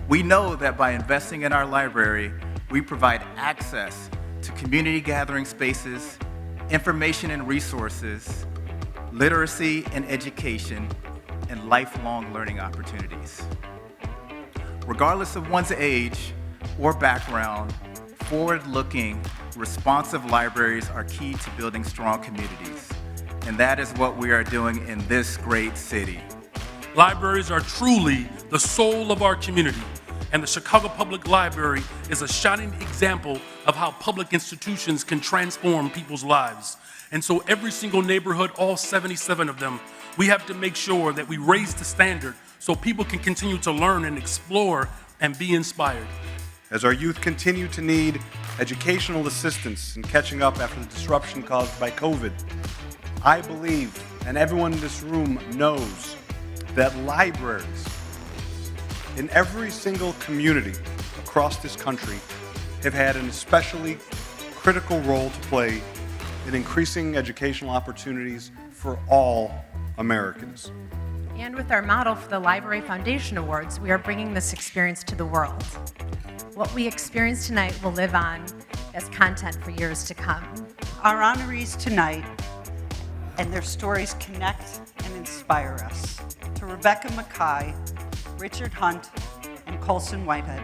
We know that by investing in our library, we provide access to community gathering spaces, information and resources, literacy and education, and lifelong learning opportunities. Regardless of one's age or background, forward-looking, responsive libraries are key to building strong communities. And that is what we are doing in this great city. Libraries are truly the soul of our community, and the Chicago Public Library is a shining example of how public institutions can transform people's lives. And so every single neighborhood, all 77 of them, we have to make sure that we raise the standard so people can continue to learn and explore and be inspired. As our youth continue to need educational assistance in catching up after the disruption caused by COVID, I believe, and everyone in this room knows, that libraries in every single community across this country have had an especially critical role to play in increasing educational opportunities for all Americans. And with our model for the Library Foundation Awards, we are bringing this experience to the world. What we experience tonight will live on as content for years to come. Our honorees tonight and their stories connect and inspire us. To Rebecca Makkai, Richard Hunt, and Colson Whitehead,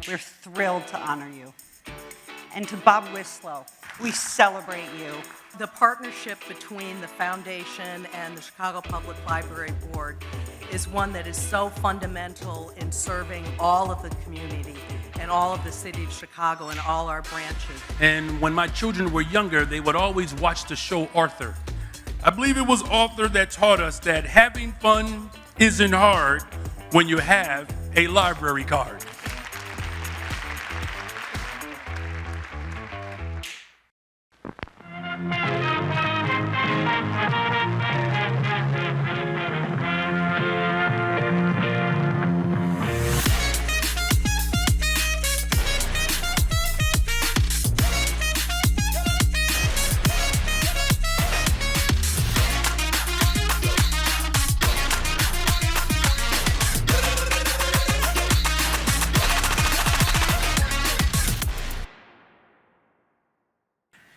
we're thrilled to honor you. And to Bob Wislow, we celebrate you. The partnership between the foundation and the Chicago Public Library Board is one that is so fundamental in serving all of the community and all of the city of Chicago and all our branches. And when my children were younger, they would always watch the show Arthur. I believe it was Arthur that taught us that having fun isn't hard when you have a library card.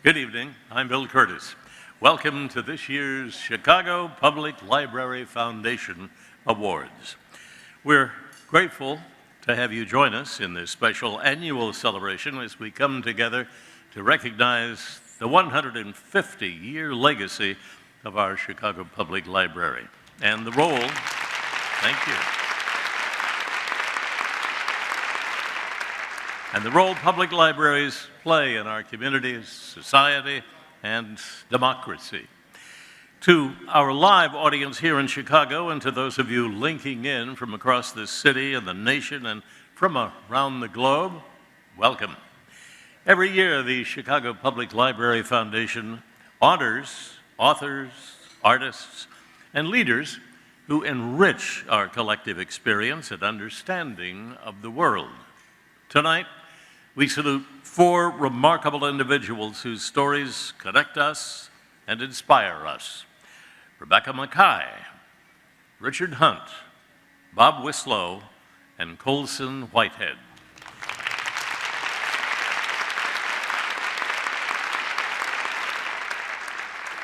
Good evening, I'm Bill Curtis. Welcome to this year's Chicago Public Library Foundation Awards. We're grateful to have you join us in this special annual celebration as we come together to recognize the 150-year legacy of our Chicago Public Library and the role, thank you, and the role public libraries play in our communities, society, and democracy. To our live audience here in Chicago and to those of you linking in from across this city and the nation and from around the globe, welcome. Every year, the Chicago Public Library Foundation honors authors, artists, and leaders who enrich our collective experience and understanding of the world. Tonight, we salute four remarkable individuals whose stories connect us and inspire us. Rebecca Makkai, Richard Hunt, Bob Wislow, and Colson Whitehead.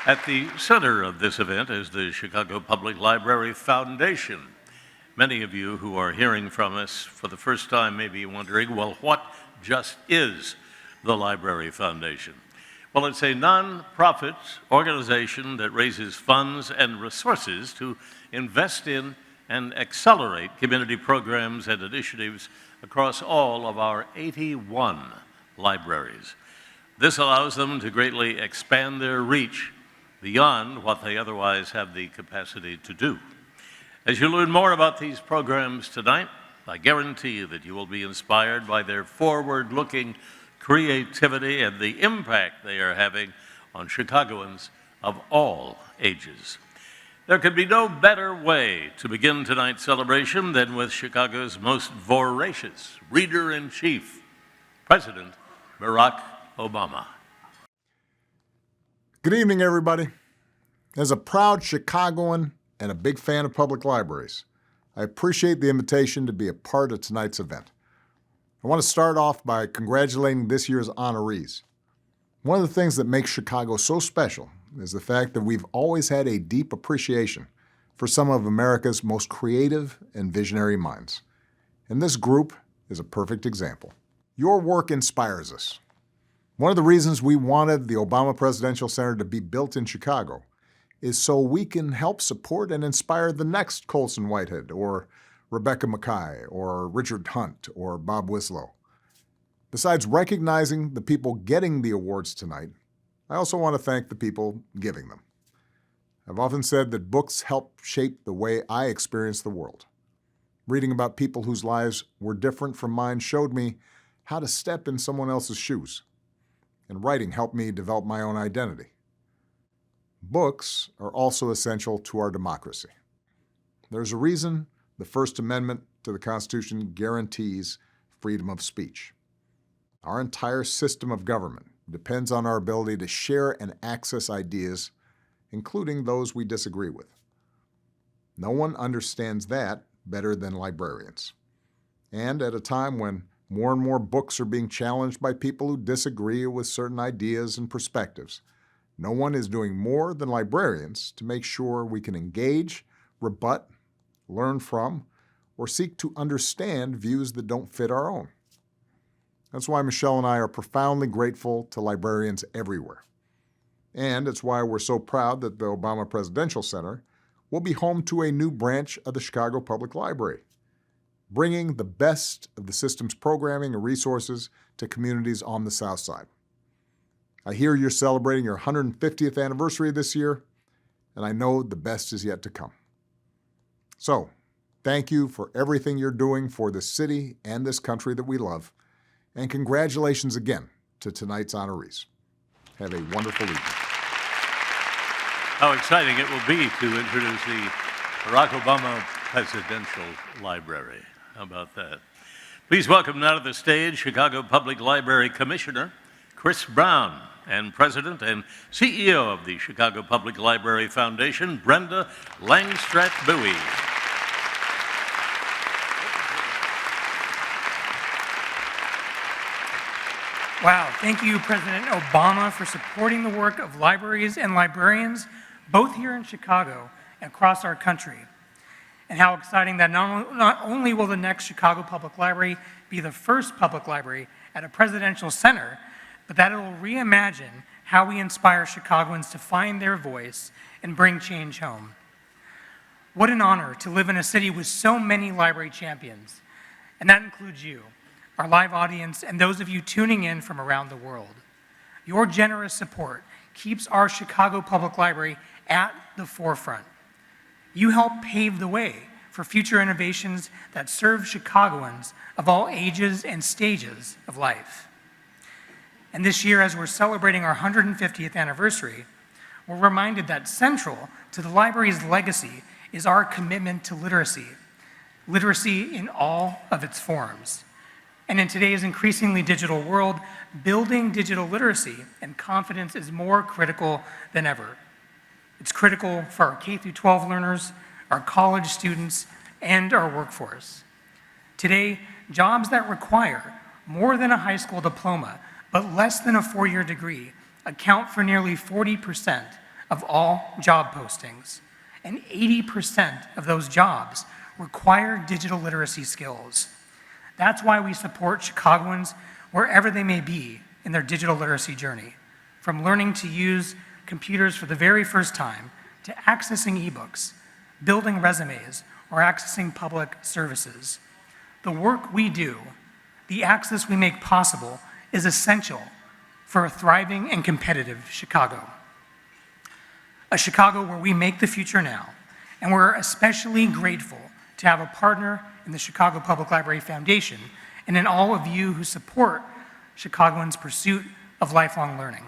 At the center of this event is the Chicago Public Library Foundation. Many of you who are hearing from us for the first time may be wondering, well, what just is the Library Foundation? Well, it's a nonprofit organization that raises funds and resources to invest in and accelerate community programs and initiatives across all of our 81 libraries. This allows them to greatly expand their reach beyond what they otherwise have the capacity to do. As you learn more about these programs tonight, I guarantee you that you will be inspired by their forward-looking creativity and the impact they are having on Chicagoans of all ages. There could be no better way to begin tonight's celebration than with Chicago's most voracious reader-in-chief, President Barack Obama. Good evening, everybody. As a proud Chicagoan and a big fan of public libraries, I appreciate the invitation to be a part of tonight's event. I want to start off by congratulating this year's honorees. One of the things that makes Chicago so special is the fact that we've always had a deep appreciation for some of America's most creative and visionary minds. And this group is a perfect example. Your work inspires us. One of the reasons we wanted the Obama Presidential Center to be built in Chicago is so we can help support and inspire the next Colson Whitehead or Rebecca Makkai or Richard Hunt or Bob Wislow. Besides recognizing the people getting the awards tonight, I also want to thank the people giving them. I've often said that books help shape the way I experience the world. Reading about people whose lives were different from mine showed me how to step in someone else's shoes. And writing helped me develop my own identity. Books are also essential to our democracy. There's a reason the First Amendment to the Constitution guarantees freedom of speech. Our entire system of government depends on our ability to share and access ideas, including those we disagree with. No one understands that better than librarians. And at a time when more and more books are being challenged by people who disagree with certain ideas and perspectives, no one is doing more than librarians to make sure we can engage, rebut, learn from, or seek to understand views that don't fit our own. That's why Michelle and I are profoundly grateful to librarians everywhere. And it's why we're so proud that the Obama Presidential Center will be home to a new branch of the Chicago Public Library, bringing the best of the system's programming and resources to communities on the South Side. I hear you're celebrating your 150th anniversary this year, and I know the best is yet to come. So, thank you for everything you're doing for this city and this country that we love, and congratulations again to tonight's honorees. Have a wonderful evening. How exciting it will be to introduce the Barack Obama Presidential Library. How about that? Please welcome now to the stage Chicago Public Library Commissioner Chris Brown and President and CEO of the Chicago Public Library Foundation, Brenda Langstrath-Bowie. Wow, thank you, President Obama, for supporting the work of libraries and librarians, both here in Chicago and across our country. And how exciting that not only will the next Chicago Public Library be the first public library at a presidential center, but that it will reimagine how we inspire Chicagoans to find their voice and bring change home. What an honor to live in a city with so many library champions, and that includes you, our live audience, and those of you tuning in from around the world. Your generous support keeps our Chicago Public Library at the forefront. You help pave the way for future innovations that serve Chicagoans of all ages and stages of life. And this year, as we're celebrating our 150th anniversary, we're reminded that central to the library's legacy is our commitment to literacy, literacy in all of its forms. And in today's increasingly digital world, building digital literacy and confidence is more critical than ever. It's critical for our K-12 learners, our college students, and our workforce. Today, jobs that require more than a high school diploma, but less than a four-year degree, account for nearly 40% of all job postings. And 80% of those jobs require digital literacy skills. That's why we support Chicagoans wherever they may be in their digital literacy journey, from learning to use computers for the very first time to accessing ebooks, building resumes, or accessing public services. The work we do, the access we make possible, is essential for a thriving and competitive Chicago. A Chicago where we make the future now, and we're especially grateful to have a partner in the Chicago Public Library Foundation and in all of you who support Chicagoans' pursuit of lifelong learning.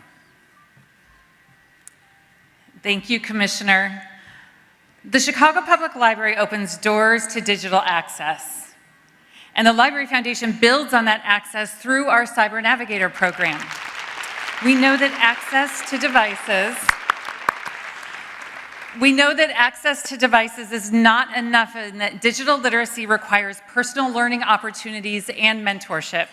Thank you, Commissioner. The Chicago Public Library opens doors to digital access. And the Library Foundation builds on that access through our Cyber Navigator program. We know that access to devices We know that access to devices is not enough and that digital literacy requires personal learning opportunities and mentorship.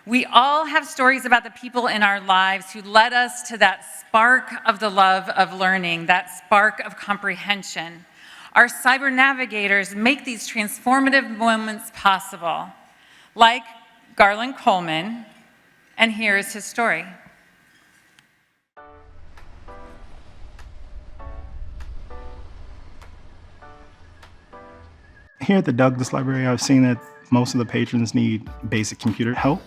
We all have stories about the people in our lives who led us to that spark of the love of learning, that spark of comprehension. Our cyber navigators make these transformative moments possible, like Garland Coleman, and here is his story. Here at the Douglas Library, I've seen that most of the patrons need basic computer help.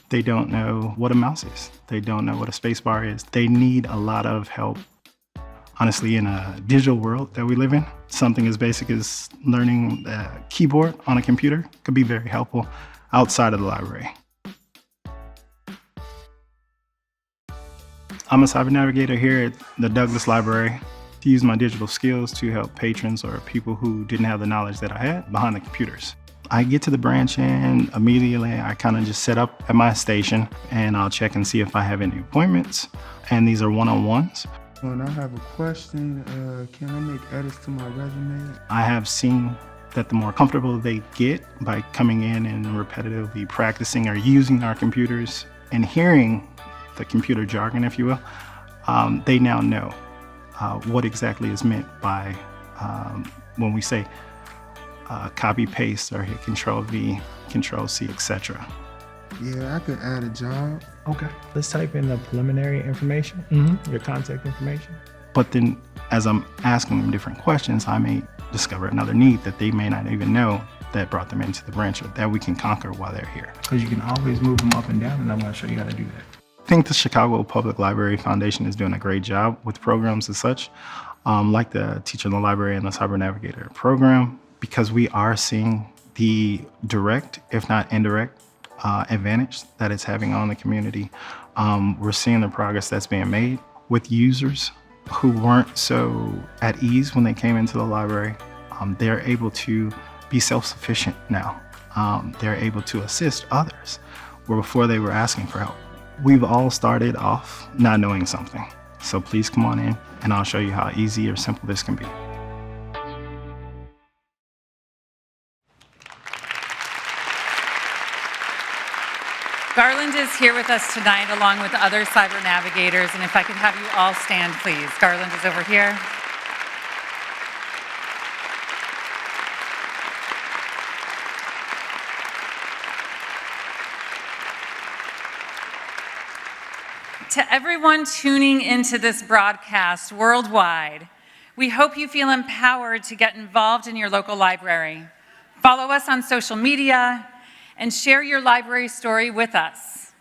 They don't know what a mouse is. They don't know what a space bar is. They need a lot of help. Honestly, in a digital world that we live in, something as basic as learning the keyboard on a computer could be very helpful outside of the library. I'm a cyber navigator here at the Douglas Library to use my digital skills to help patrons or people who didn't have the knowledge that I had behind the computers. I get to the branch and immediately I kind of just set up at my station and I'll check and see if I have any appointments. And these are one-on-ones. When I have a question, can I make edits to my resume? I have seen that the more comfortable they get by coming in and repetitively practicing or using our computers and hearing the computer jargon, if you will, they now know what exactly is meant by when we say copy paste or hit Control V, Control C, etc. Yeah, I could add a job. Okay. Let's type in the preliminary information, your contact information. But then as I'm asking them different questions, I may discover another need that they may not even know that brought them into the branch or that we can conquer while they're here. Because you can always move them up and down, and I'm going to show you how to do that. I think the Chicago Public Library Foundation is doing a great job with programs as such, like the Teacher in the Library and the Cyber Navigator program, because we are seeing the direct, if not indirect, advantage that it's having on the community. We're seeing the progress that's being made with users who weren't so at ease when they came into the library. They're able to be self-sufficient now. They're able to assist others where before they were asking for help. We've all started off not knowing something. So please come on in and I'll show you how easy or simple this can be. Garland is here with us tonight along with other cyber navigators, and if I could have you all stand, please. Garland is over here. To everyone tuning into this broadcast worldwide, we hope you feel empowered to get involved in your local library. Follow us on social media and share your library story with us.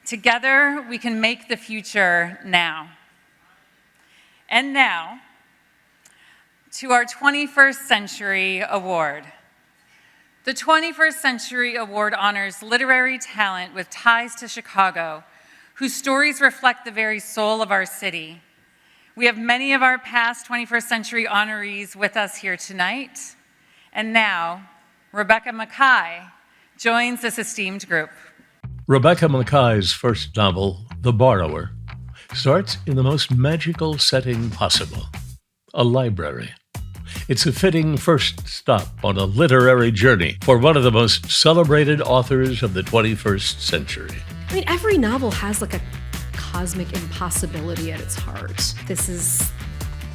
Together, we can make the future now. And now, to our 21st Century Award. The 21st Century Award honors literary talent with ties to Chicago, whose stories reflect the very soul of our city. We have many of our past 21st century honorees with us here tonight. And now, Rebecca Makkai joins this esteemed group. Rebecca Makkai's first novel, The Borrower, starts in the most magical setting possible, a library. It's a fitting first stop on a literary journey for one of the most celebrated authors of the 21st century. I mean, every novel has like a cosmic impossibility at its heart. This is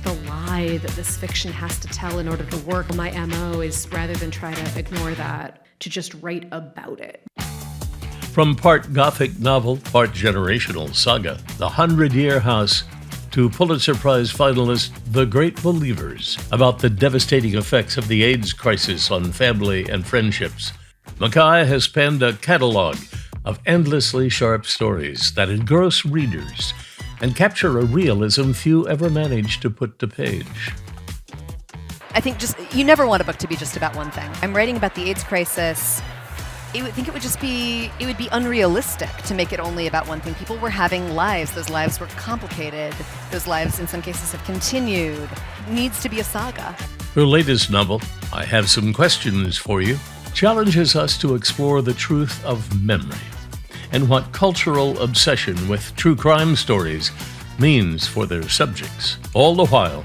the lie that this fiction has to tell in order to work. My MO is, rather than try to ignore that, to just write about it. From part Gothic novel, part generational saga, The 100-Year House, to Pulitzer-Prize finalist The Great Believers, about the devastating effects of the AIDS crisis on family and friendships, Makkai has penned a catalog of endlessly sharp stories that engross readers and capture a realism few ever manage to put to page. I think you never want a book to be just about one thing. I'm writing about the AIDS crisis. It would be unrealistic to make it only about one thing. People were having lives. Those lives were complicated. Those lives, in some cases, have continued. It needs to be a saga. Her latest novel, I Have Some Questions for You, challenges us to explore the truth of memory and what cultural obsession with true crime stories means for their subjects, all the while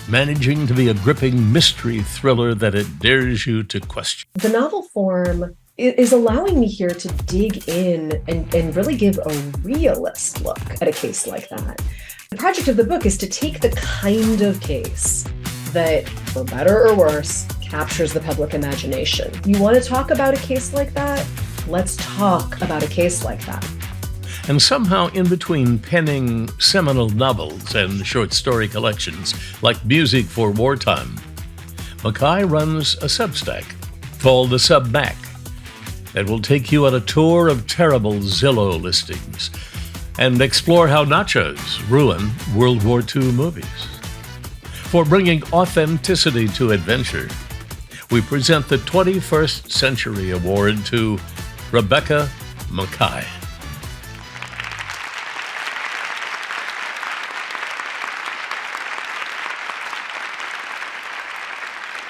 managing to be a gripping mystery thriller that it dares you to question. The novel form is allowing me here to dig in and really give a realist look at a case like that. The project of the book is to take the kind of case that, for better or worse, captures the public imagination. You want to talk about a case like that? Let's talk about a case like that. And somehow in between penning seminal novels and short story collections like Music for Wartime, Makkai runs a Substack called the Submac that will take you on a tour of terrible Zillow listings and explore how nachos ruin World War II movies. For bringing authenticity to adventure, we present the 21st Century Award to Rebecca Makkai.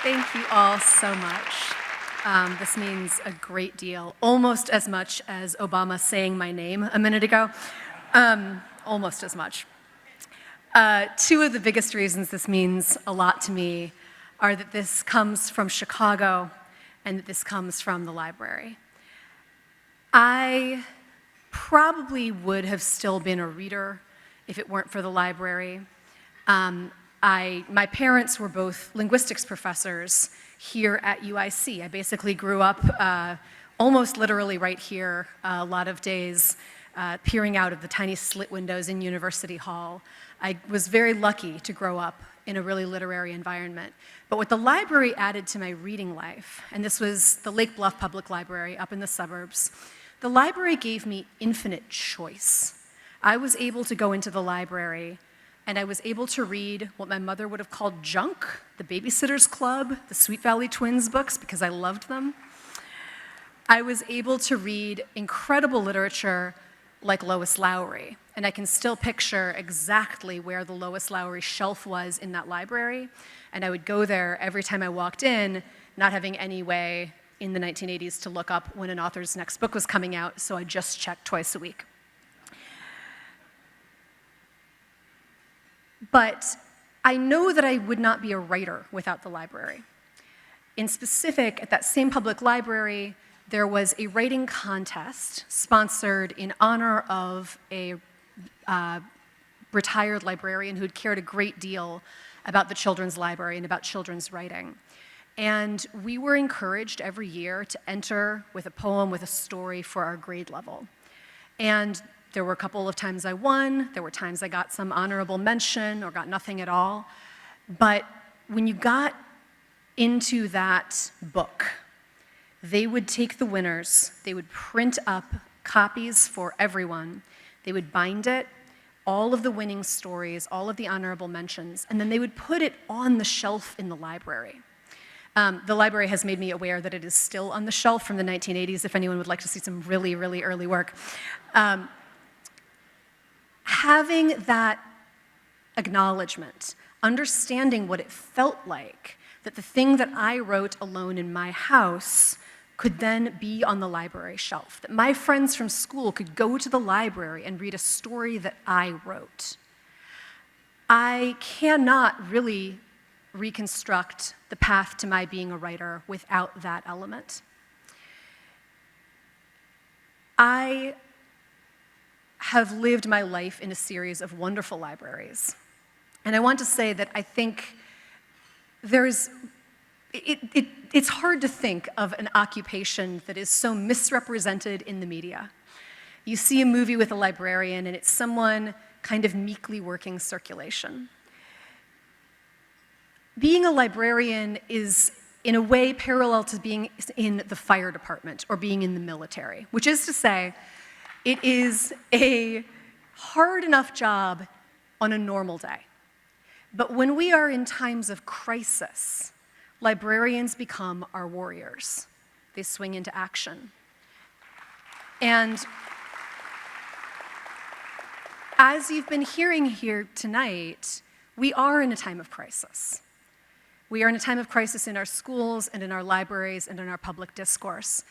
Thank you all so much. This means a great deal, almost as much as Obama saying my name a minute ago. Almost as much. Two of the biggest reasons this means a lot to me are that this comes from Chicago and that this comes from the library. I probably would have still been a reader if it weren't for the library. My parents were both linguistics professors here at UIC. I basically grew up almost literally right here, a lot of days peering out of the tiny slit windows in University Hall. I was very lucky to grow up in a really literary environment. But what the library added to my reading life, and this was the Lake Bluff Public Library up in the suburbs, the library gave me infinite choice. I was able to go into the library and I was able to read what my mother would have called junk, the Babysitter's Club, the Sweet Valley Twins books, because I loved them. I was able to read incredible literature like Lois Lowry, and I can still picture exactly where the Lois Lowry shelf was in that library, and I would go there every time I walked in, not having any way in the 1980s to look up when an author's next book was coming out, so I just checked twice a week. But I know that I would not be a writer without the library. In specific, at that same public library, there was a writing contest sponsored in honor of a retired librarian who'd cared a great deal about the children's library and about children's writing. And we were encouraged every year to enter with a poem, with a story for our grade level. And there were a couple of times I won, there were times I got some honorable mention or got nothing at all. But when you got into that book, they would take the winners, they would print up copies for everyone, they would bind it, all of the winning stories, all of the honorable mentions, and then they would put it on the shelf in the library. The library has made me aware that it is still on the shelf from the 1980s, if anyone would like to see some really, really early work. Having that acknowledgement, understanding what it felt like, that the thing that I wrote alone in my house could then be on the library shelf, that my friends from school could go to the library and read a story that I wrote. I cannot really reconstruct the path to my being a writer without that element. I have lived my life in a series of wonderful libraries. And I want to say that I think it's hard to think of an occupation that is so misrepresented in the media. You see a movie with a librarian and it's someone kind of meekly working circulation. Being a librarian is, in a way, parallel to being in the fire department or being in the military, which is to say, it is a hard enough job on a normal day. But when we are in times of crisis, librarians become our warriors. They swing into action. And as you've been hearing here tonight, we are in a time of crisis. We are in a time of crisis in our schools and in our libraries and in our public discourse.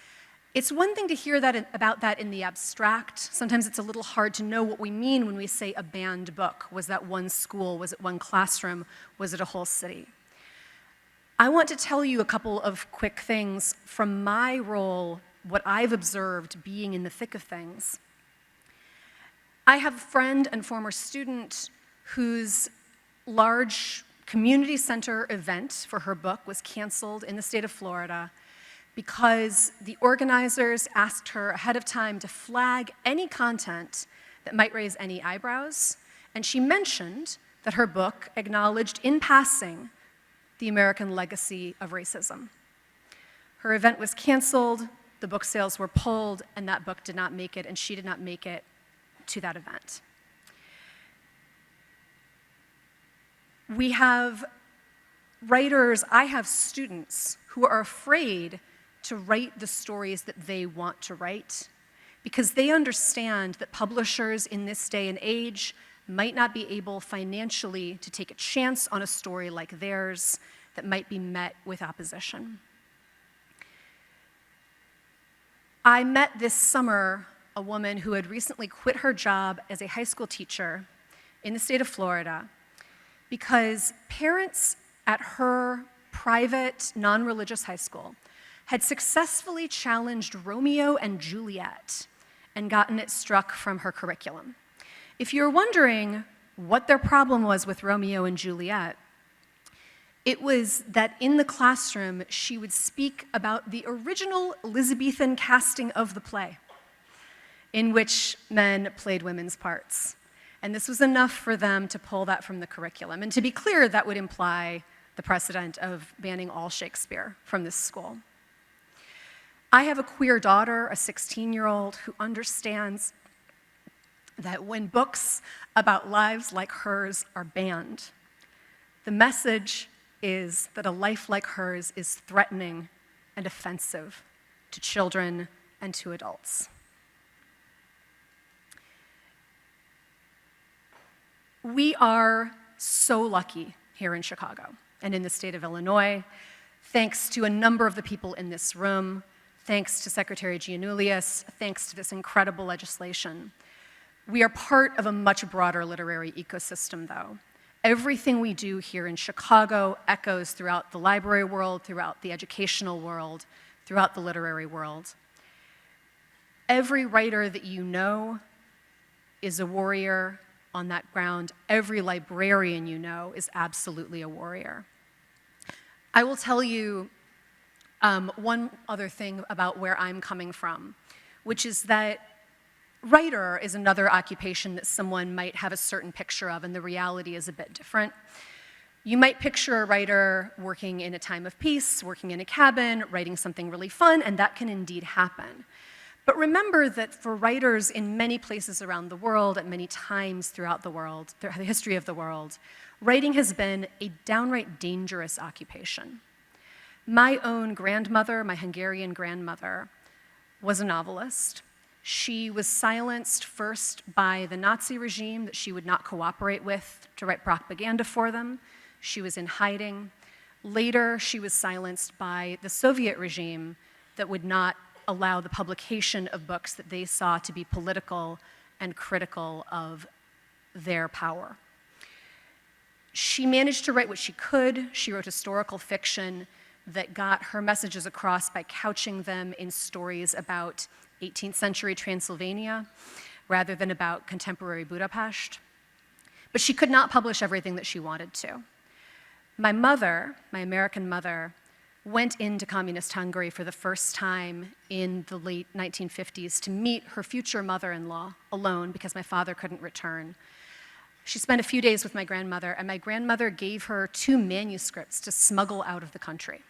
It's one thing to hear about that in the abstract. Sometimes it's a little hard to know what we mean when we say a banned book. Was that one school? Was it one classroom? Was it a whole city? I want to tell you a couple of quick things from my role, what I've observed being in the thick of things. I have a friend and former student whose large community center event for her book was canceled in the state of Florida because the organizers asked her ahead of time to flag any content that might raise any eyebrows, and she mentioned that her book acknowledged in passing the American legacy of racism. Her event was canceled, the book sales were pulled, and that book did not make it, and she did not make it to that event. We have writers, I have students who are afraid to write the stories that they want to write because they understand that publishers in this day and age might not be able financially to take a chance on a story like theirs that might be met with opposition. I met this summer a woman who had recently quit her job as a high school teacher in the state of Florida because parents at her private, non-religious high school had successfully challenged Romeo and Juliet and gotten it struck from her curriculum. If you're wondering what their problem was with Romeo and Juliet, it was that in the classroom, she would speak about the original Elizabethan casting of the play, in which men played women's parts. And this was enough for them to pull that from the curriculum. And to be clear, that would imply the precedent of banning all Shakespeare from this school. I have a queer daughter, a 16-year-old, who understands that when books about lives like hers are banned, the message is that a life like hers is threatening and offensive to children and to adults. We are so lucky here in Chicago and in the state of Illinois, thanks to a number of the people in this room, thanks to Secretary Giannoulias, thanks to this incredible legislation. We are part of a much broader literary ecosystem, though. Everything we do here in Chicago echoes throughout the library world, throughout the educational world, throughout the literary world. Every writer that you know is a warrior on that ground. Every librarian you know is absolutely a warrior. I will tell you one other thing about where I'm coming from, which is that writer is another occupation that someone might have a certain picture of, and the reality is a bit different. You might picture a writer working in a time of peace, working in a cabin, writing something really fun, and that can indeed happen. But remember that for writers in many places around the world, at many times throughout the world, the history of the world, writing has been a downright dangerous occupation. My own grandmother, my Hungarian grandmother, was a novelist. She was silenced first by the Nazi regime that she would not cooperate with to write propaganda for them. She was in hiding. Later, she was silenced by the Soviet regime that would not allow the publication of books that they saw to be political and critical of their power. She managed to write what she could. She wrote historical fiction that got her messages across by couching them in stories about 18th century Transylvania rather than about contemporary Budapest. But she could not publish everything that she wanted to. My mother, my American mother, went into communist Hungary for the first time in the late 1950s to meet her future mother-in-law alone because my father couldn't return. She spent a few days with my grandmother, and my grandmother gave her 2 manuscripts to smuggle out of the country.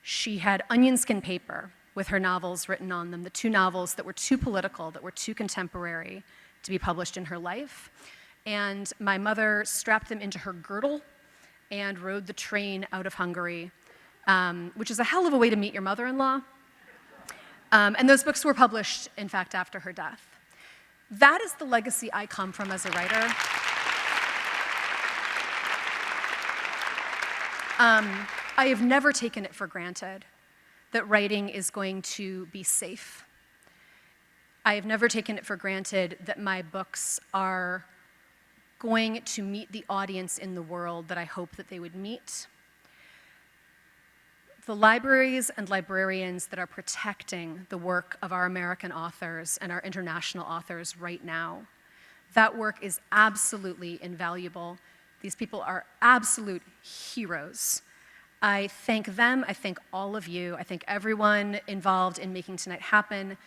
She had onion skin paper with her novels written on them, the 2 novels that were too political, that were too contemporary to be published in her life. And my mother strapped them into her girdle and rode the train out of Hungary, which is a hell of a way to meet your mother-in-law. And those books were published, in fact, after her death. That is the legacy I come from as a writer. I have never taken it for granted. that writing is going to be safe. I have never taken it for granted that my books are going to meet the audience in the world that I hope that they would meet. The libraries and librarians that are protecting the work of our American authors and our international authors right now, that work is absolutely invaluable. These people are absolute heroes. I thank them, I thank all of you, I thank everyone involved in making tonight happen.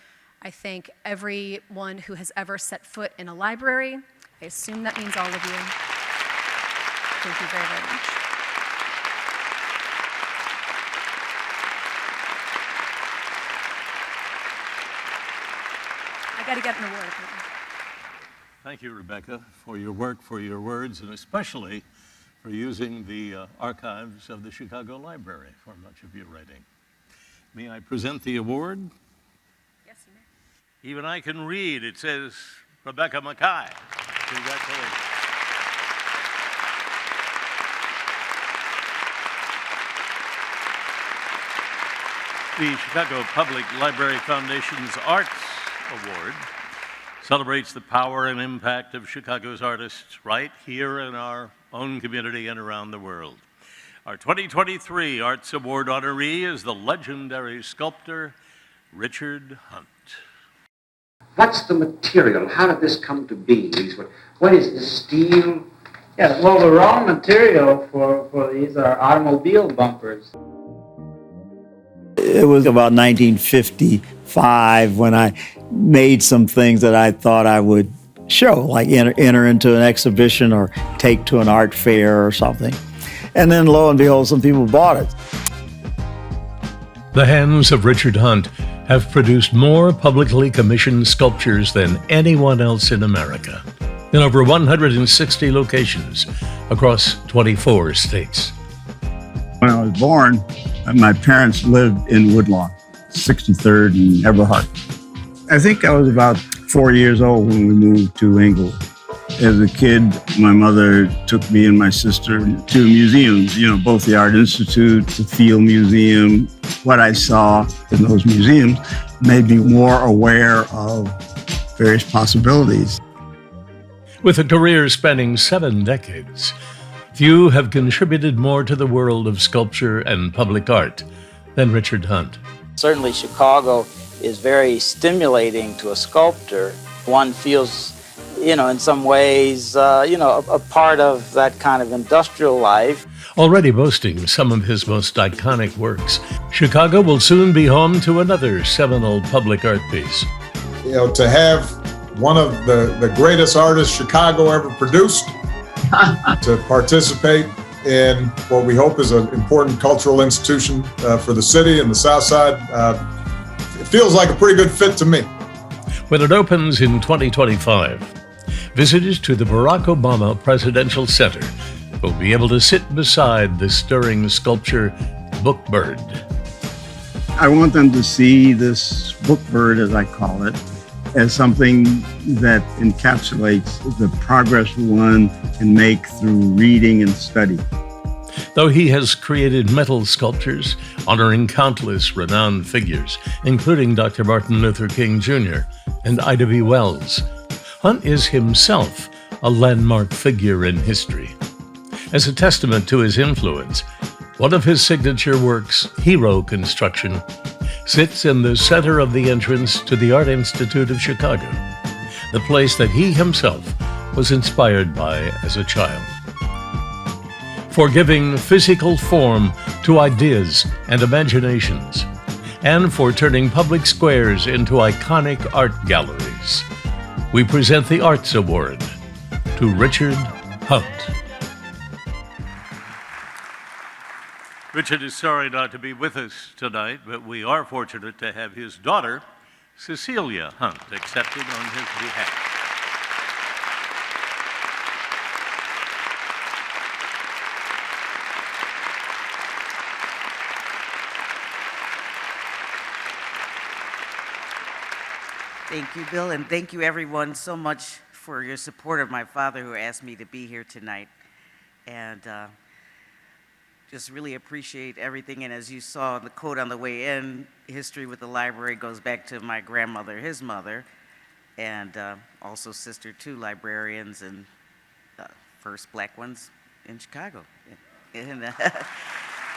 I thank everyone who has ever set foot in a library. I assume that means all of you. Thank you very, very much. I got to get an award. Thank you, Rebecca, for your work, for your words, and especially for using the archives of the Chicago Library for much of your writing. May I present the award? Yes, you may. Even I can read. It says Rebecca Makkai. Congratulations. The Chicago Public Library Foundation's Arts Award celebrates the power and impact of Chicago's artists right here in our own community and around the world. Our 2023 Arts Award honoree is the legendary sculptor, Richard Hunt. What's the material? How did this come to be? What is the steel? Yeah, well, the raw material for these are automobile bumpers. It was about 1955 when I made some things that I thought I would show, like enter into an exhibition or take to an art fair or something. And then lo and behold, some people bought it. The hands of Richard Hunt have produced more publicly commissioned sculptures than anyone else in America, in over 160 locations across 24 states. When I was born, my parents lived in Woodlawn, 63rd and Eberhart. I think I was about 4 years old when we moved to Englewood. As a kid, my mother took me and my sister to museums, both the Art Institute, the Field Museum. What I saw in those museums made me more aware of various possibilities. With a career spanning 7 decades, few have contributed more to the world of sculpture and public art than Richard Hunt. Certainly Chicago is very stimulating to a sculptor. One feels, in some ways, a part of that kind of industrial life. Already boasting some of his most iconic works, Chicago will soon be home to another seminal public art piece. To have one of the greatest artists Chicago ever produced, to participate in what we hope is an important cultural institution for the city and the South Side, it feels like a pretty good fit to me. When it opens in 2025, visitors to the Barack Obama Presidential Center will be able to sit beside the stirring sculpture Bookbird. I want them to see this Bookbird, as I call it, as something that encapsulates the progress one can make through reading and study. Though he has created metal sculptures honoring countless renowned figures, including Dr. Martin Luther King Jr. and Ida B. Wells, Hunt is himself a landmark figure in history. As a testament to his influence, one of his signature works, Hero Construction, sits in the center of the entrance to the Art Institute of Chicago, the place that he himself was inspired by as a child. For giving physical form to ideas and imaginations, and for turning public squares into iconic art galleries, we present the Arts Award to Richard Hunt. Richard is sorry not to be with us tonight, but we are fortunate to have his daughter, Cecilia Hunt, accepted on his behalf. Thank you, Bill, and thank you everyone so much for your support of my father who asked me to be here tonight. And just really appreciate everything. And as you saw the quote on the way in, history with the library goes back to my grandmother, his mother, and also sister to librarians and first black ones in Chicago. And,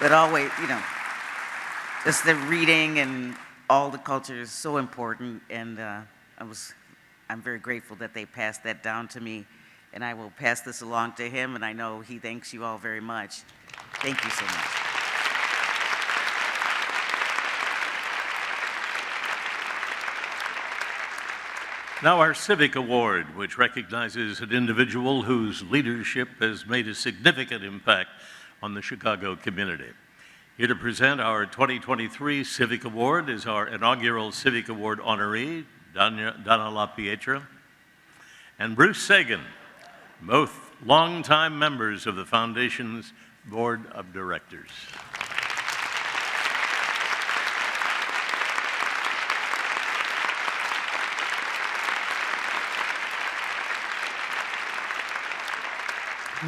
but always, you know, just the reading and all the culture is so important. And I'm very grateful that they passed that down to me. And I will pass this along to him, and I know he thanks you all very much. Thank you so much. Now our Civic Award, which recognizes an individual whose leadership has made a significant impact on the Chicago community. Here to present our 2023 Civic Award is our inaugural Civic Award honoree, Donna LaPietra, and Bruce Sagan, both longtime members of the Foundation's Board of Directors.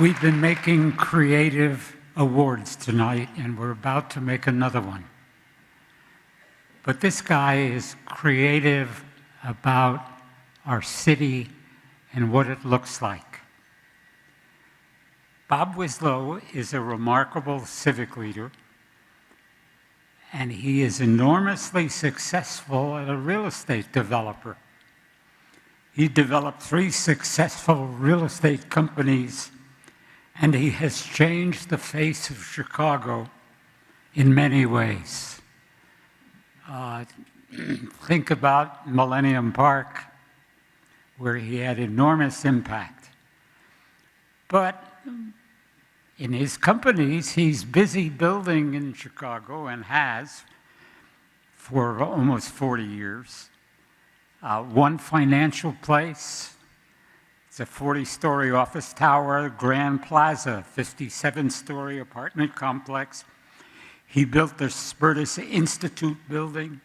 We've been making creative awards tonight, and we're about to make another one. But this guy is creative about our city and what it looks like. Bob Wislow is a remarkable civic leader, and he is enormously successful as a real estate developer. He developed 3 successful real estate companies, and he has changed the face of Chicago in many ways. Think about Millennium Park, where he had enormous impact. But in his companies, he's busy building in Chicago and has for almost 40 years. One Financial Place, it's a 40-story office tower, Grand Plaza, 57-story apartment complex. He built the Spertus Institute building,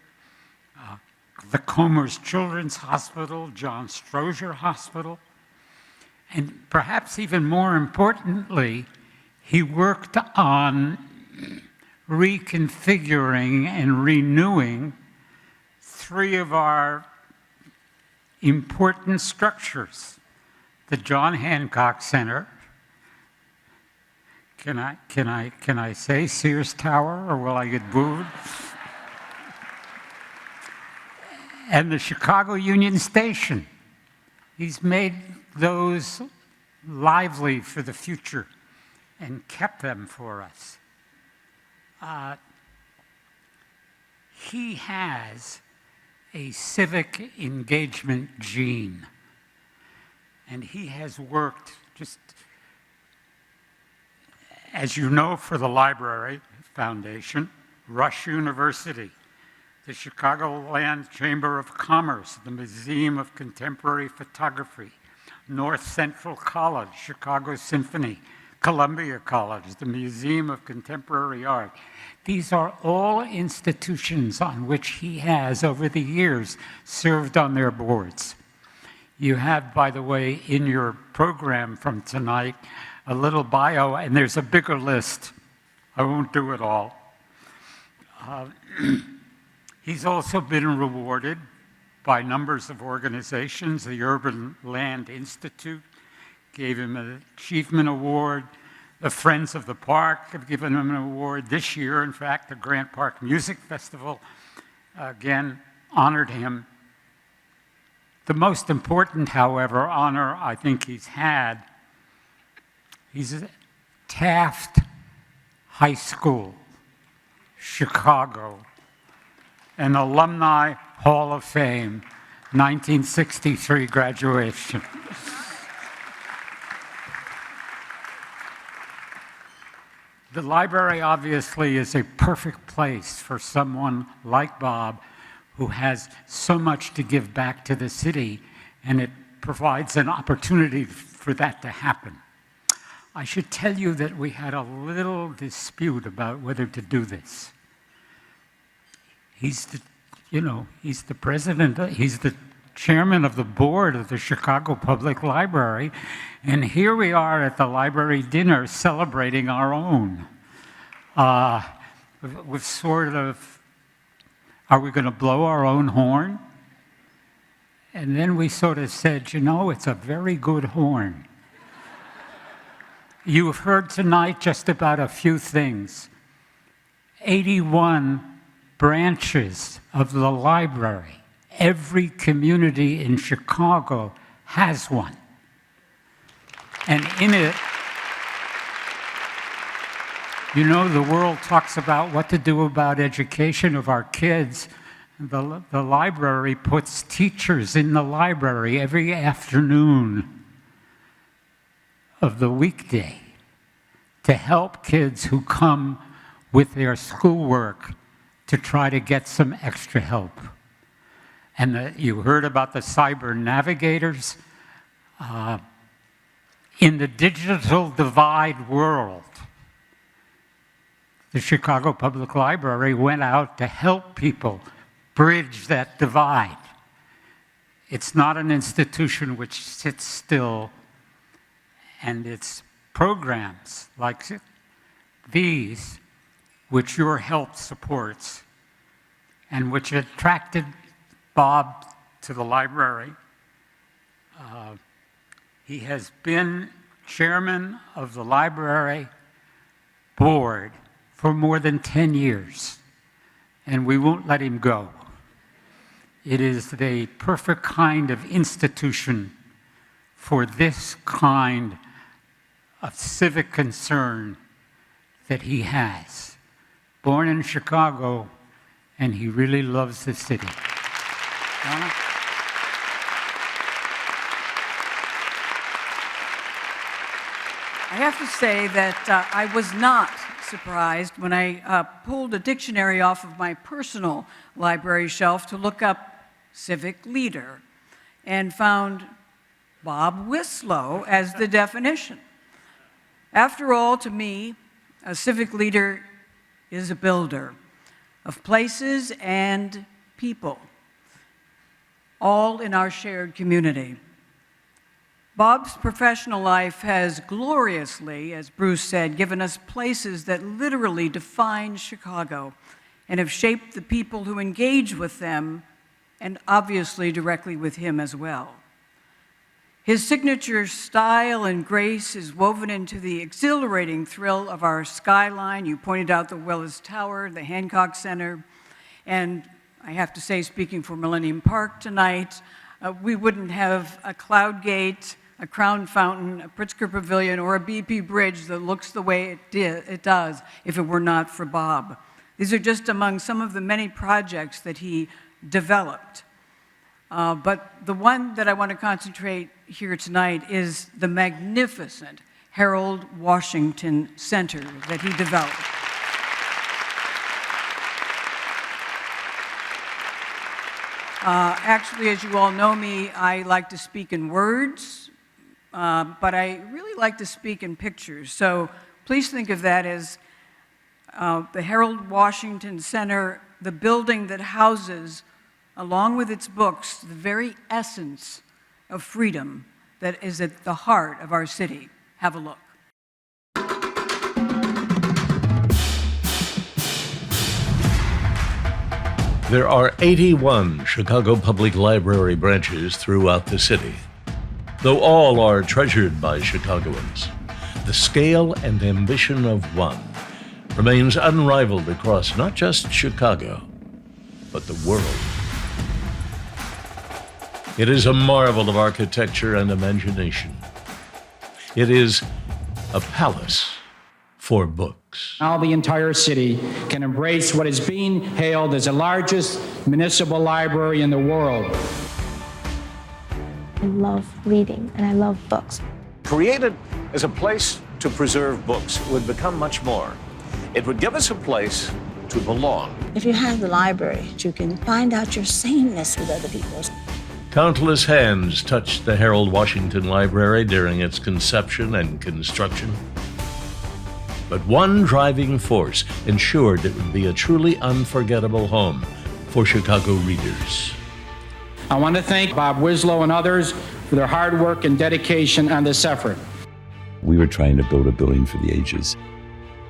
the Comer's Children's Hospital, John Strozier Hospital, and perhaps even more importantly, he worked on reconfiguring and renewing 3 of our important structures. The John Hancock Center. Can I say Sears Tower, or will I get booed? And the Chicago Union Station. He's made those lively for the future and kept them for us. He has a civic engagement gene. And he has worked, just as you know, for the Library Foundation, Rush University, the Chicagoland Chamber of Commerce, the Museum of Contemporary Photography, North Central College, Chicago Symphony, Columbia College, the Museum of Contemporary Art. These are all institutions on which he has, over the years, served on their boards. You have, by the way, in your program from tonight, a little bio, and there's a bigger list. I won't do it all. He's also been rewarded by numbers of organizations. The Urban Land Institute gave him an Achievement Award. The Friends of the Park have given him an award this year. In fact, the Grant Park Music Festival, again, honored him. The most important, however, honor I think he's had, he's at Taft High School, Chicago, an Alumni Hall of Fame, 1963 graduation. The library obviously is a perfect place for someone like Bob, who has so much to give back to the city, and it provides an opportunity for that to happen. I should tell you that we had a little dispute about whether to do this. He's the president, he's the chairman of the board of the Chicago Public Library, and here we are at the library dinner celebrating our own. We've sort of, are we going to blow our own horn? And then we sort of said, you know, it's a very good horn. You've heard tonight just about a few things. 81 branches of the library. Every community in Chicago has one. And in it, you know, the world talks about what to do about education of our kids. The library puts teachers in the library every afternoon of the weekday to help kids who come with their schoolwork to try to get some extra help. And you heard about the cyber navigators. In the digital divide world, the Chicago Public Library went out to help people bridge that divide. It's not an institution which sits still, and it's programs like these which your help supports and which attracted Bob to the library. He has been chairman of the library board for more than 10 years, and we won't let him go. It is the perfect kind of institution for this kind of civic concern that he has. Born in Chicago, and he really loves the city. Donna? I have to say that I was not surprised when I pulled a dictionary off of my personal library shelf to look up civic leader and found Bob Wislow as the definition. After all, to me, a civic leader is a builder of places and people, all in our shared community. Bob's professional life has gloriously, as Bruce said, given us places that literally define Chicago and have shaped the people who engage with them, and obviously directly with him as well. His signature style and grace is woven into the exhilarating thrill of our skyline. You pointed out the Willis Tower, the Hancock Center, and I have to say, speaking for Millennium Park tonight, we wouldn't have a Cloud Gate, a Crown Fountain, a Pritzker Pavilion, or a BP Bridge that looks the way it does if it were not for Bob. These are just among some of the many projects that he developed. But the one that I want to concentrate here tonight is the magnificent Harold Washington Center that he developed. Actually, as you all know me, I like to speak in words, but I really like to speak in pictures. So please think of that as the Harold Washington Center, the building that houses, along with its books, the very essence of freedom that is at the heart of our city. Have a look. There are 81 Chicago Public Library branches throughout the city. Though all are treasured by Chicagoans, the scale and ambition of one remains unrivaled across not just Chicago, but the world. It is a marvel of architecture and imagination. It is a palace for books. Now the entire city can embrace what is being hailed as the largest municipal library in the world. I love reading and I love books. Created as a place to preserve books, it would become much more. It would give us a place to belong. If you have the library, you can find out your sameness with other people. Countless hands touched the Harold Washington Library during its conception and construction. But one driving force ensured it would be a truly unforgettable home for Chicago readers. I want to thank Bob Wislow and others for their hard work and dedication on this effort. We were trying to build a building for the ages.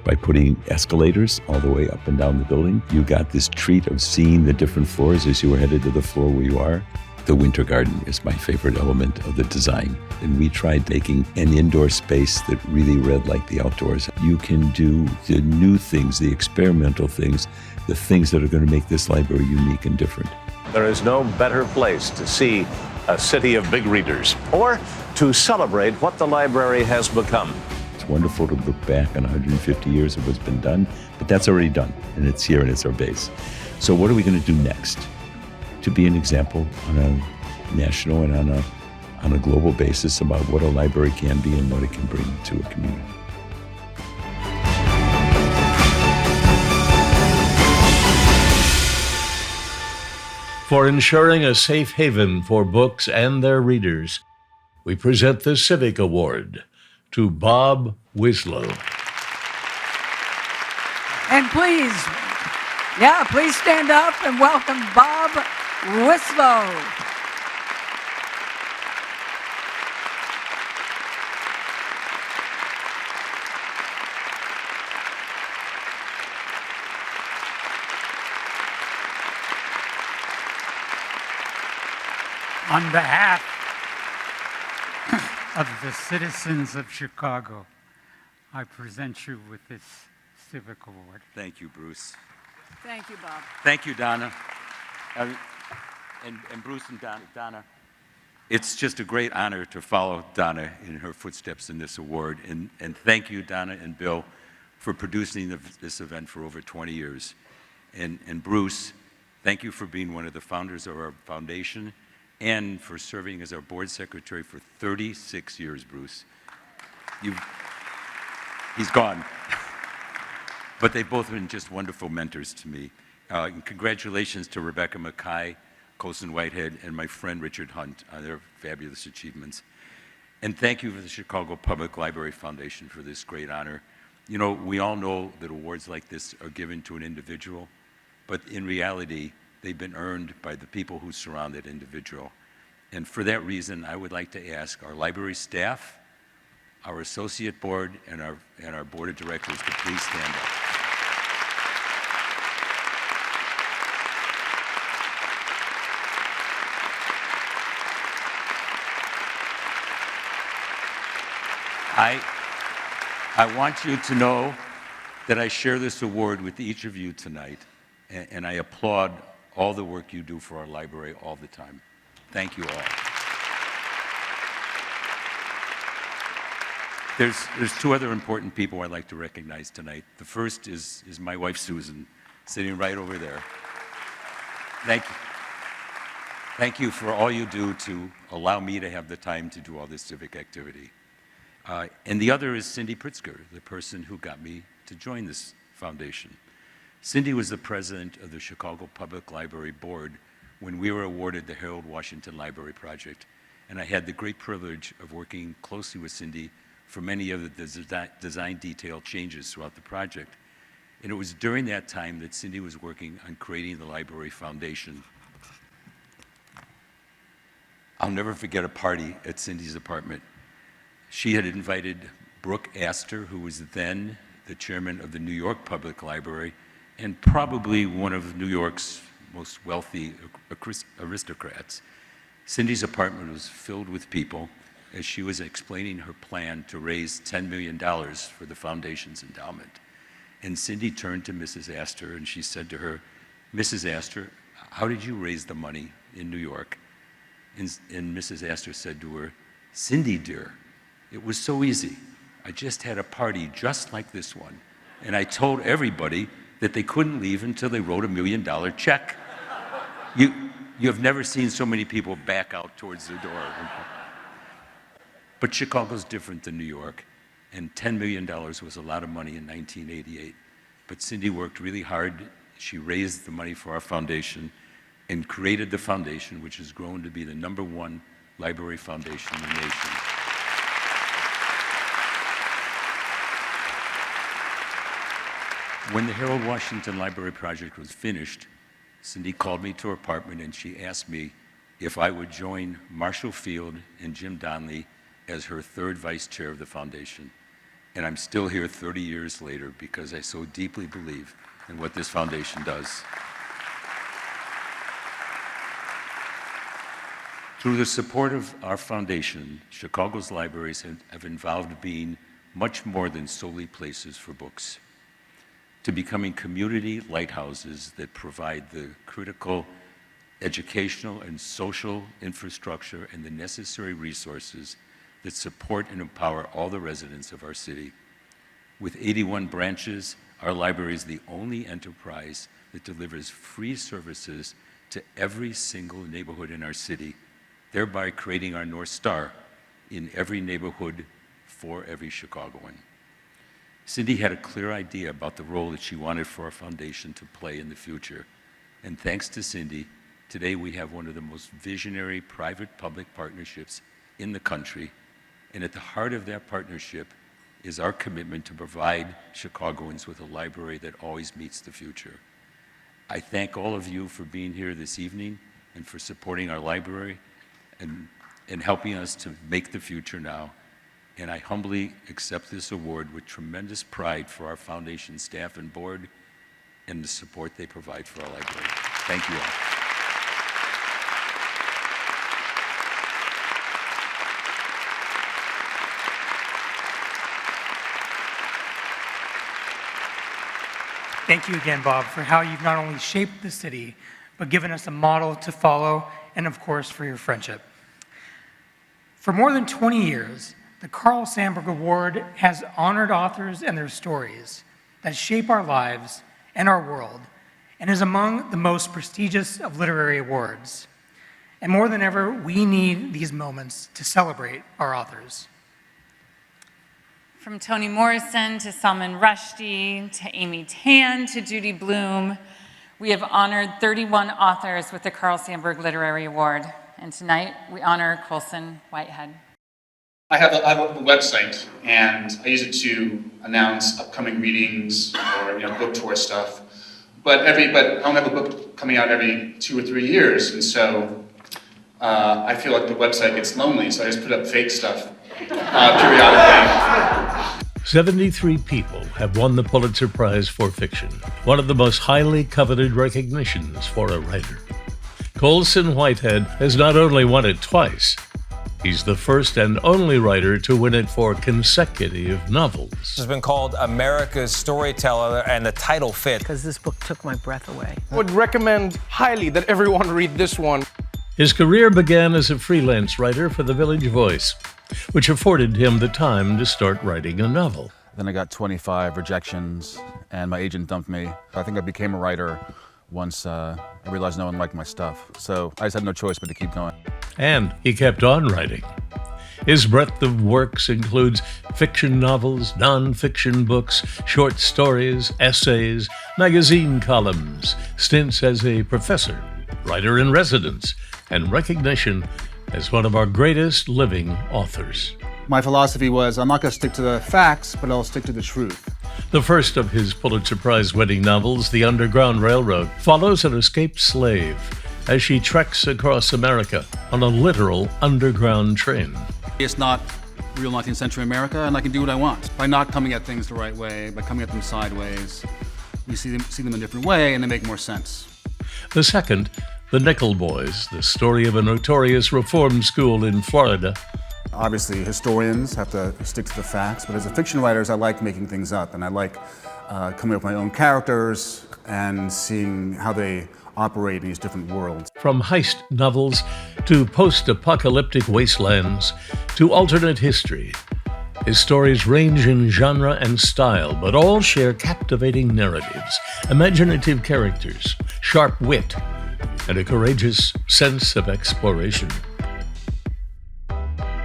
by putting escalators all the way up and down the building. You got this treat of seeing the different floors as you were headed to the floor where you are. The winter garden is my favorite element of the design. And we tried making an indoor space that really read like the outdoors. You can do the new things, the experimental things, the things that are going to make this library unique and different. There is no better place to see a city of big readers or to celebrate what the library has become. It's wonderful to look back on 150 years of what's been done, but that's already done, and it's here and it's our base. So what are we going to do next? To be an example on a national and on a global basis about what a library can be and what it can bring to a community. For ensuring a safe haven for books and their readers, we present the Civic Award to Bob Wislow. And please stand up and welcome Bob Wislow. On behalf of the citizens of Chicago, I present you with this Civic Award. Thank you, Bruce. Thank you, Bob. Thank you, Donna. And Bruce and Donna. It's just a great honor to follow Donna in her footsteps in this award. And thank you, Donna and Bill, for producing this event for over 20 years. And Bruce, thank you for being one of the founders of our foundation and for serving as our board secretary for 36 years, Bruce. He's gone. But they've both been just wonderful mentors to me. And congratulations to Rebecca Makkai, Colson Whitehead, and my friend Richard Hunt on their fabulous achievements. And thank you for the Chicago Public Library Foundation for this great honor. You know, we all know that awards like this are given to an individual, but in reality, they've been earned by the people who surround that individual. And for that reason, I would like to ask our library staff, our associate board, and our board of directors to please stand up. I want you to know that I share this award with each of you tonight, and I applaud all the work you do for our library all the time. Thank you all. There's two other important people I'd like to recognize tonight. The first is my wife, Susan, sitting right over there. Thank you. Thank you for all you do to allow me to have the time to do all this civic activity. And the other is Cindy Pritzker, the person who got me to join this foundation. Cindy was the president of the Chicago Public Library Board when we were awarded the Harold Washington Library Project, and I had the great privilege of working closely with Cindy for many of the design detail changes throughout the project. And it was during that time that Cindy was working on creating the Library Foundation. I'll never forget a party at Cindy's apartment. She had invited Brooke Astor, who was then the chairman of the New York Public Library and probably one of New York's most wealthy aristocrats. Cindy's apartment was filled with people as she was explaining her plan to raise $10 million for the foundation's endowment. And Cindy turned to Mrs. Astor and she said to her, "Mrs. Astor, how did you raise the money in New York?" And Mrs. Astor said to her, "Cindy, dear, it was so easy. I just had a party just like this one. And I told everybody that they couldn't leave until they wrote $1 million check." You have never seen so many people back out towards the door. But Chicago's different than New York, and $10 million was a lot of money in 1988. But Cindy worked really hard. She raised the money for our foundation and created the foundation, which has grown to be the #1 library foundation in the nation. When the Harold Washington Library Project was finished, Cindy called me to her apartment and she asked me if I would join Marshall Field and Jim Donnelly as her third vice chair of the foundation. And I'm still here 30 years later because I so deeply believe in what this foundation does. Through the support of our foundation, Chicago's libraries have evolved being much more than solely places for books, to becoming community lighthouses that provide the critical educational and social infrastructure and the necessary resources that support and empower all the residents of our city. With 81 branches, our library is the only enterprise that delivers free services to every single neighborhood in our city, thereby creating our North Star in every neighborhood for every Chicagoan. Cindy had a clear idea about the role that she wanted for our foundation to play in the future. And thanks to Cindy, today we have one of the most visionary private-public partnerships in the country. And at the heart of that partnership is our commitment to provide Chicagoans with a library that always meets the future. I thank all of you for being here this evening and for supporting our library and helping us to make the future now. And I humbly accept this award with tremendous pride for our foundation staff and board and the support they provide for our library. Thank you all. Thank you again, Bob, for how you've not only shaped the city, but given us a model to follow, and of course, for your friendship. For more than 20 years, the Carl Sandburg Award has honored authors and their stories that shape our lives and our world, and is among the most prestigious of literary awards. And more than ever, we need these moments to celebrate our authors. From Toni Morrison to Salman Rushdie to Amy Tan to Judy Blume, we have honored 31 authors with the Carl Sandburg Literary Award. And tonight, we honor Colson Whitehead. I have a website, and I use it to announce upcoming readings or book tour stuff. But I don't have a book coming out every 2 or 3 years, and so I feel like the website gets lonely, so I just put up fake stuff periodically. 73 people have won the Pulitzer-Prize for fiction, one of the most highly coveted recognitions for a writer. Colson Whitehead has not only won it twice, he's the first and only writer to win it for consecutive novels. This has been called America's Storyteller, and the title fits. Because this book took my breath away. I would recommend highly that everyone read this one. His career began as a freelance writer for the Village Voice, which afforded him the time to start writing a novel. Then I got 25 rejections, and my agent dumped me. I think I became a writer once I realized no one liked my stuff. So I just had no choice but to keep going. And he kept on writing. His breadth of works includes fiction novels, non-fiction books, short stories, essays, magazine columns, stints as a professor, writer-in-residence, and recognition as one of our greatest living authors. My philosophy was, I'm not going to stick to the facts, but I'll stick to the truth. The first of his Pulitzer-Prize winning novels, The Underground Railroad, follows an escaped slave as she treks across America on a literal underground train. It's not real 19th century America, and I can do what I want. By not coming at things the right way, by coming at them sideways, we see them a different way, and they make more sense. The second, The Nickel Boys, the story of a notorious reform school in Florida. Obviously, historians have to stick to the facts, but as a fiction writer, I like making things up, and I like coming up with my own characters and seeing how they operate in these different worlds. From heist novels to post-apocalyptic wastelands to alternate history, his stories range in genre and style, but all share captivating narratives, imaginative characters, sharp wit, and a courageous sense of exploration.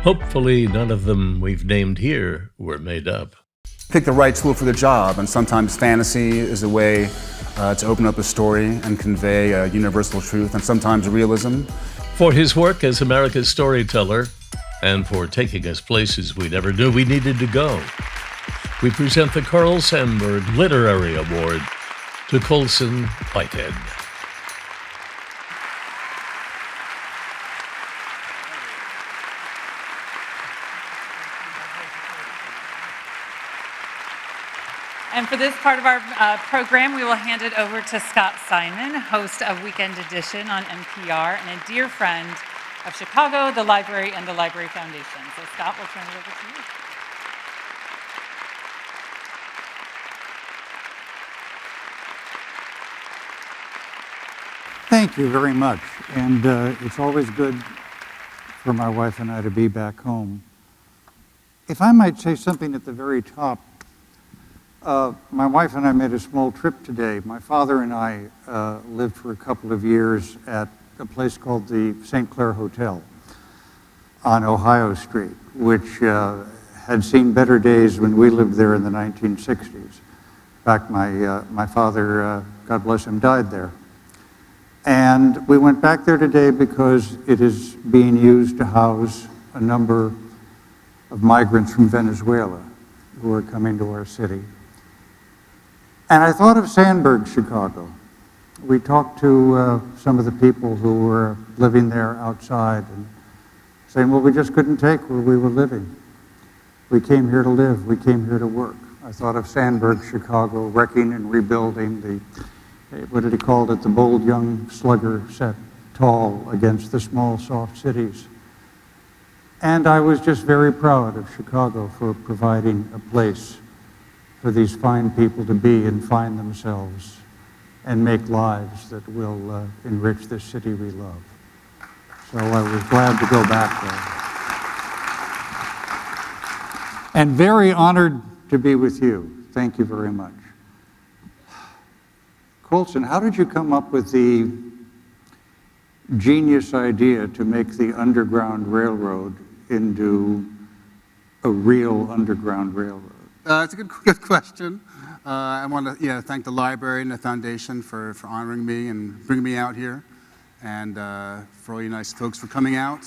Hopefully, none of them we've named here were made up. Pick the right tool for the job, and sometimes fantasy is a way to open up a story and convey a universal truth, and sometimes realism. For his work as America's storyteller, and for taking us places we never knew we needed to go, we present the Carl Sandburg Literary Award to Colson Whitehead. And for this part of our program, we will hand it over to Scott Simon, host of Weekend Edition on NPR and a dear friend of Chicago, the library, and the Library Foundation. So Scott, we'll turn it over to you. Thank you very much. And it's always good for my wife and I to be back home. If I might say something at the very top, my wife and I made a small trip today. My father and I lived for a couple of years at a place called the St. Clair Hotel on Ohio Street, which had seen better days when we lived there in the 1960s. In fact, my father, God bless him, died there. And we went back there today because it is being used to house a number of migrants from Venezuela who are coming to our city. And I thought of Sandburg, Chicago. We talked to some of the people who were living there outside and saying, well, we just couldn't take where we were living. We came here to live. We came here to work. I thought of Sandburg, Chicago, wrecking and rebuilding the, what did he call it, the bold young slugger set tall against the small, soft cities. And I was just very proud of Chicago for providing a place for these fine people to be and find themselves and make lives that will enrich this city we love. So I was glad to go back there. And very honored to be with you. Thank you very much. Colson, how did you come up with the genius idea to make the Underground Railroad into a real Underground Railroad? It's a good question. I want to thank the library and the foundation for honoring me and bringing me out here, and for all you nice folks for coming out.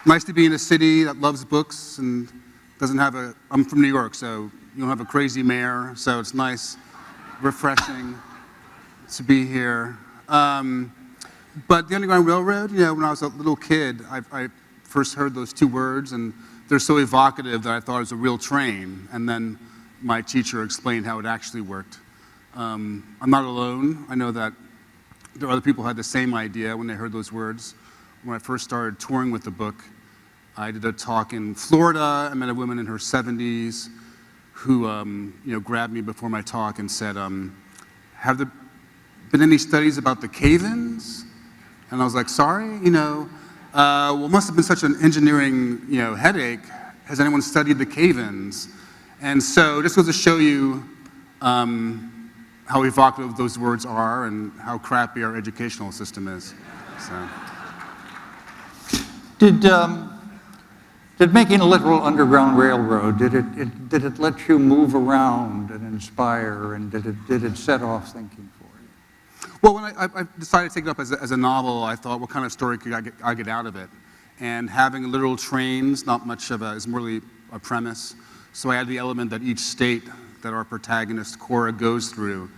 Nice to be in a city that loves books and doesn't have a, I'm from New York, so you don't have a crazy mayor, so it's nice, refreshing to be here. But the Underground Railroad, when I was a little kid, I first heard those two words, and they're so evocative that I thought it was a real train. And then my teacher explained how it actually worked. I'm not alone. I know that there are other people who had the same idea when they heard those words. When I first started touring with the book, I did a talk in Florida. I met a woman in her 70s who grabbed me before my talk and said, have there been any studies about the cave-ins? And I was like, sorry, well, it must have been such an engineering, headache. Has anyone studied the cave-ins? And so this goes to show you how evocative those words are and how crappy our educational system is. So. Did making a literal Underground Railroad, did it let you move around and inspire, and did it set off thinking for you? Well, when I decided to take it up as a novel, I thought, what kind of story could I get out of it? And having literal trains, not much of is merely a premise. So I had the element that each state that our protagonist, Cora, goes through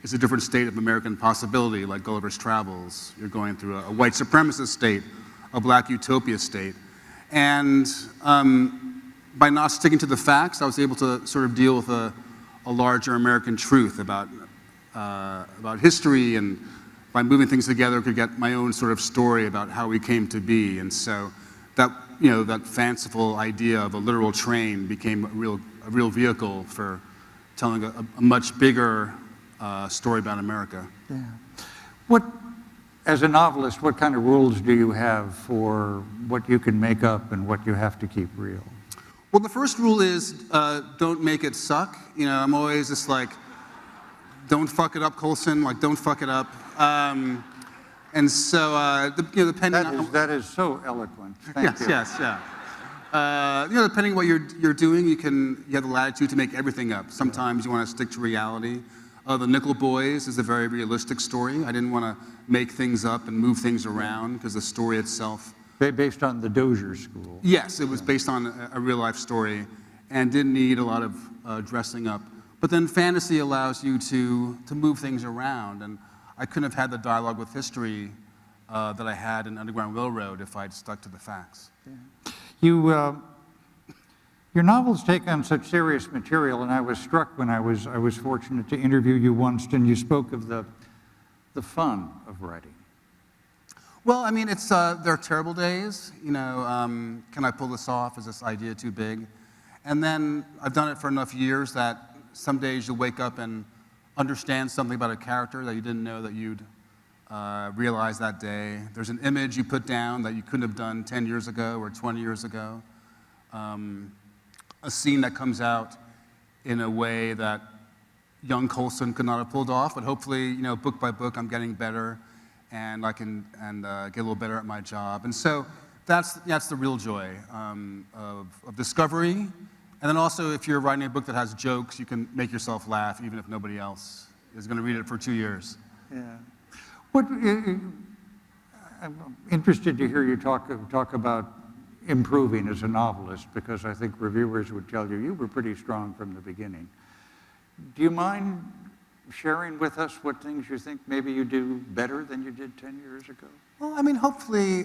is a different state of American possibility, like Gulliver's Travels. You're going through a white supremacist state, a black utopia state. And by not sticking to the facts, I was able to sort of deal with a larger American truth about history, and by moving things together, could get my own sort of story about how we came to be. And so that fanciful idea of a literal train became a real vehicle for telling a much bigger story about America. Yeah. As a novelist, what kind of rules do you have for what you can make up and what you have to keep real? Well, the first rule is don't make it suck. I'm always just like, don't fuck it up, Colson. Like, don't fuck it up. And so, depending on that is so eloquent. Thank you. Yes, yeah. Depending on what you're doing, you have the latitude to make everything up. Sometimes you want to stick to reality. The Nickel Boys is a very realistic story. I didn't want to make things up and move things around because the story itself. Based on the Dozier School. Yes, it was based on a real life story and didn't need a lot of dressing up. But then fantasy allows you to move things around, and I couldn't have had the dialogue with history that I had in Underground Railroad if I'd stuck to the facts. Yeah. Your novels take on such serious material, and I was struck when I was fortunate to interview you once, and you spoke of the fun of writing. Well, I mean, it's there are terrible days. You know, can I pull this off? Is this idea too big? And then I've done it for enough years that some days you'll wake up and understand something about a character that you didn't know that you'd realize that day. There's an image you put down that you couldn't have done 10 years ago or 20 years ago. A scene that comes out in a way that young Colson could not have pulled off, but hopefully, you know, book by book, I'm getting better, and I can get a little better at my job. And so that's the real joy of discovery. And then also, if you're writing a book that has jokes, you can make yourself laugh, even if nobody else is going to read it for 2 years. Yeah. What, I'm interested to hear you talk about improving as a novelist, because I think reviewers would tell you were pretty strong from the beginning. Do you mind sharing with us what things you think maybe you do better than you did 10 years ago? Well, I mean, hopefully,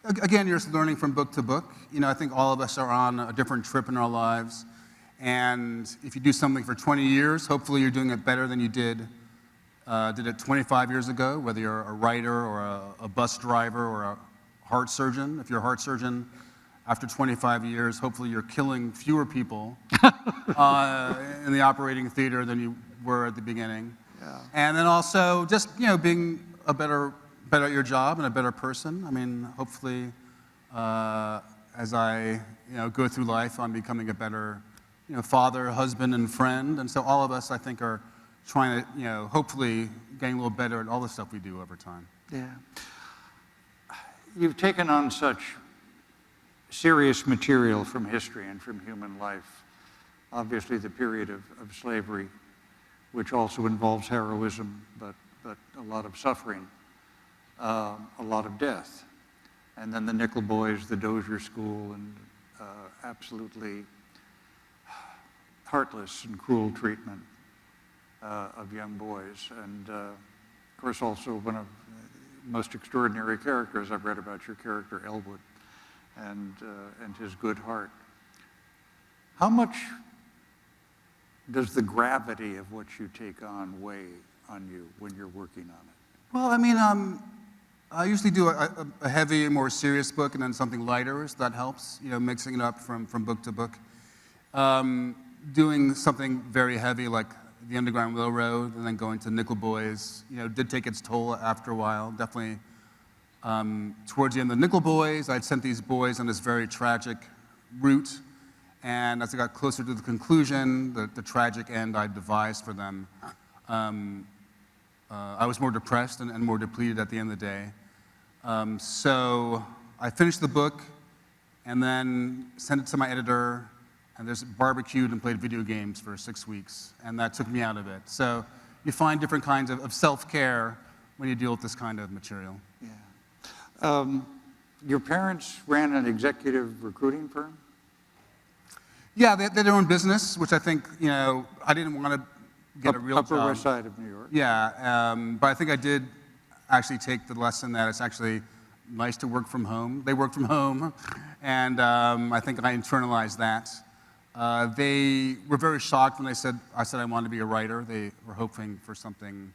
again, you're just learning from book to book. You know, I think all of us are on a different trip in our lives. And if you do something for 20 years, hopefully you're doing it better than you did it 25 years ago, whether you're a writer or a bus driver or a heart surgeon. If you're a heart surgeon, after 25 years, hopefully you're killing fewer people in the operating theater than you were at the beginning. Yeah. And then also just, you know, being better at your job and a better person. I mean, hopefully, as I, you know, go through life, I'm becoming a better, you know, father, husband, and friend. And so all of us, I think, are trying to, you know, hopefully getting a little better at all the stuff we do over time. Yeah. You've taken on such serious material from history and from human life. Obviously, the period of slavery, which also involves heroism, but a lot of suffering, a lot of death. And then the Nickel Boys, the Dozier School, and absolutely heartless and cruel treatment of young boys. And of course, also one of the most extraordinary characters I've read about your character, Elwood, and his good heart. How much does the gravity of what you take on weigh on you when you're working on it? Well, I mean, I usually do a heavy, more serious book and then something lighter, so that helps, you know, mixing it up from book to book. Doing something very heavy like the Underground Railroad and then going to Nickel Boys, you know, did take its toll after a while. Definitely towards the end of the Nickel Boys, I'd sent these boys on this very tragic route. And as I got closer to the conclusion, the tragic end I devised for them, I was more depressed and more depleted at the end of the day. So I finished the book and then sent it to my editor, and just barbecued and played video games for 6 weeks, and that took me out of it. So you find different kinds of self-care when you deal with this kind of material. Yeah. Your parents ran an executive recruiting firm? Yeah, they had their own business, which I think, you know, I didn't want to get a real Upper job. West Side of New York. Yeah, but I think I did actually take the lesson that it's actually nice to work from home. They work from home, and I think I internalized that. They were very shocked when I said I wanted to be a writer. They were hoping for something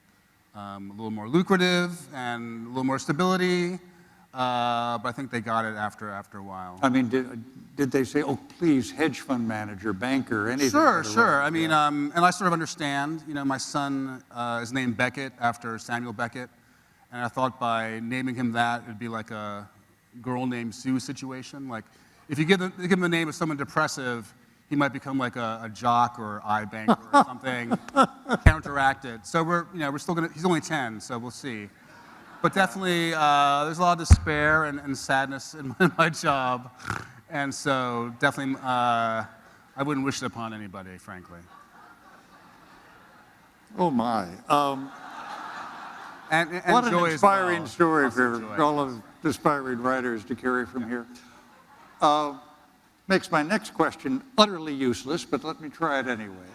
a little more lucrative and a little more stability, but I think they got it after a while. I mean, did they say, oh, please, hedge fund manager, banker, anything? Sure. I mean, and I sort of understand. You know, my son is named Beckett after Samuel Beckett, and I thought by naming him that, it'd be like a girl named Sue situation. Like, if you give him the name of someone depressive, he might become like a jock or iBanker or something, counteracted. So we're still gonna, he's only 10, so we'll see. But definitely, there's a lot of despair and sadness in my job. And so definitely, I wouldn't wish it upon anybody, frankly. Oh my. And what an joy inspiring as well. story Lots of for joy. all of the aspiring writers to carry from here. Makes my next question utterly useless, but let me try it anyway.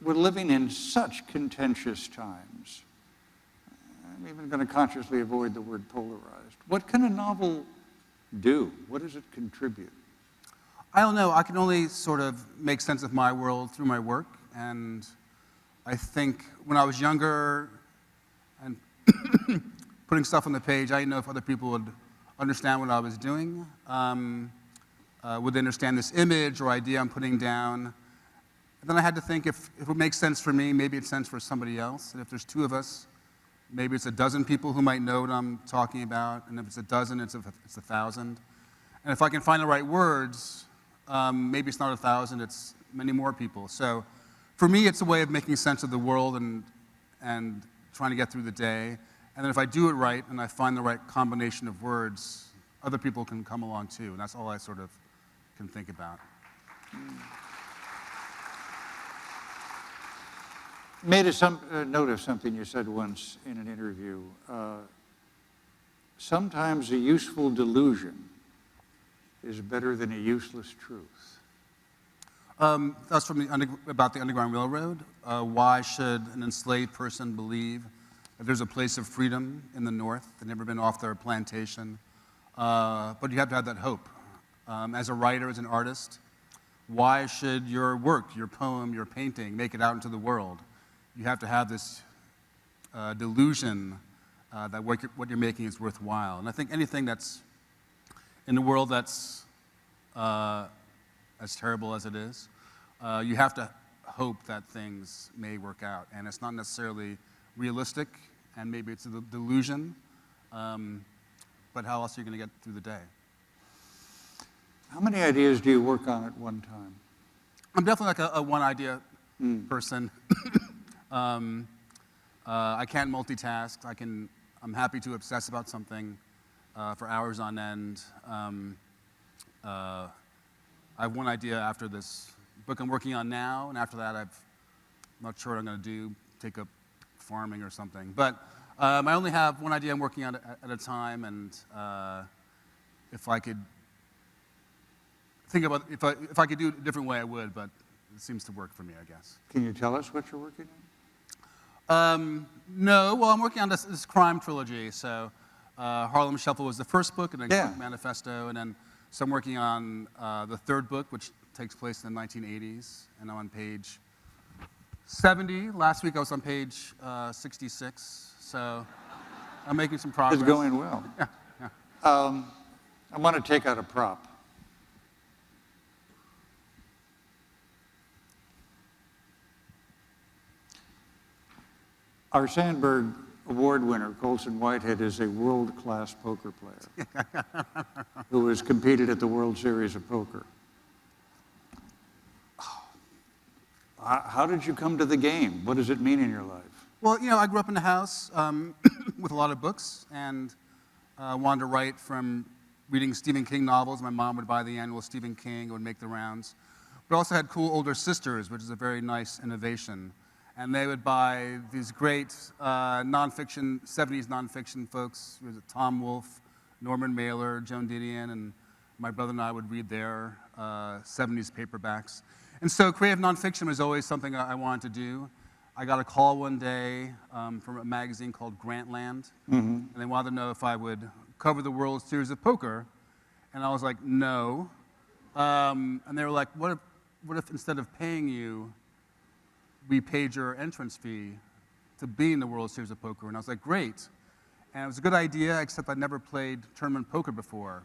We're living in such contentious times. I'm even going to consciously avoid the word polarized. What can a novel do? What does it contribute? I don't know. I can only sort of make sense of my world through my work. And I think when I was younger and putting stuff on the page, I didn't know if other people would understand what I was doing. Would they understand this image or idea I'm putting down? And then I had to think if it makes sense for me, maybe it makes sense for somebody else. And if there's two of us, maybe it's a dozen people who might know what I'm talking about. And if it's a dozen, it's 1,000. And if I can find the right words, maybe it's not 1,000, it's many more people. So for me, it's a way of making sense of the world and trying to get through the day. And then if I do it right and I find the right combination of words, other people can come along too. And that's all I sort of can think about. Made a note of something you said once in an interview. Sometimes a useful delusion is better than a useless truth. That's from about the Underground Railroad. Why should an enslaved person believe that there's a place of freedom in the North? They've never been off their plantation. But you have to have that hope. As a writer, as an artist, why should your work, your poem, your painting make it out into the world? You have to have this delusion that what you're making is worthwhile. And I think anything that's in the world that's as terrible as it is, you have to hope that things may work out. And it's not necessarily realistic, and maybe it's a delusion, but how else are you going to get through the day? How many ideas do you work on at one time? I'm definitely like a one-idea person. I can't multitask. I'm happy to obsess about something for hours on end. I have one idea after this book I'm working on now, and after that I'm not sure what I'm going to do, take up farming or something. But I only have one idea I'm working on at a time, and if I could think about, if I could do it a different way, I would, but it seems to work for me, I guess. Can you tell us what you're working on? No, well, I'm working on this crime trilogy. So Harlem Shuffle was the first book, and then Quick Manifesto, and then so I'm working on the third book, which takes place in the 1980s, and I'm on page 70. Last week I was on page 66, so I'm making some progress. It's going well. Yeah. I want to take out a prop. Our Sandberg Award winner, Colson Whitehead, is a world-class poker player who has competed at the World Series of Poker. How did you come to the game? What does it mean in your life? Well, I grew up in a house with a lot of books, and wanted to write from reading Stephen King novels. My mom would buy the annual Stephen King, it would make the rounds. But I also had cool older sisters, which is a very nice innovation. And they would buy these great nonfiction, 70s nonfiction folks. There was Tom Wolfe, Norman Mailer, Joan Didion, and my brother and I would read their 70s paperbacks. And so creative nonfiction was always something I wanted to do. I got a call one day from a magazine called Grantland, and they wanted to know if I would cover the World Series of Poker. And I was like, no. And they were like, what if instead of paying you, we paid your entrance fee to be in the World Series of Poker? And I was like, great. And it was a good idea, except I'd never played tournament poker before.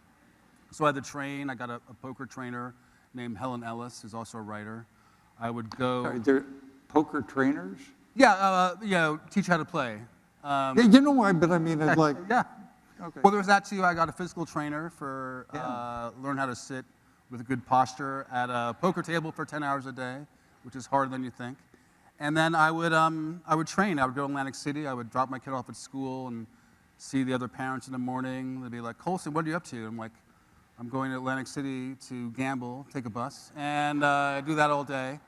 So I had to train. I got a poker trainer named Helen Ellis, who's also a writer. I would go. Sorry, they're poker trainers? Yeah, teach how to play. You know why, but I mean, it's like. Yeah. Okay. Well, there was that too. I got a physical trainer for learn how to sit with a good posture at a poker table for 10 hours a day, which is harder than you think. And then I would train. I would go to Atlantic City. I would drop my kid off at school and see the other parents in the morning. They'd be like, Colson, what are you up to? I'm like, I'm going to Atlantic City to gamble, take a bus. And I do that all day.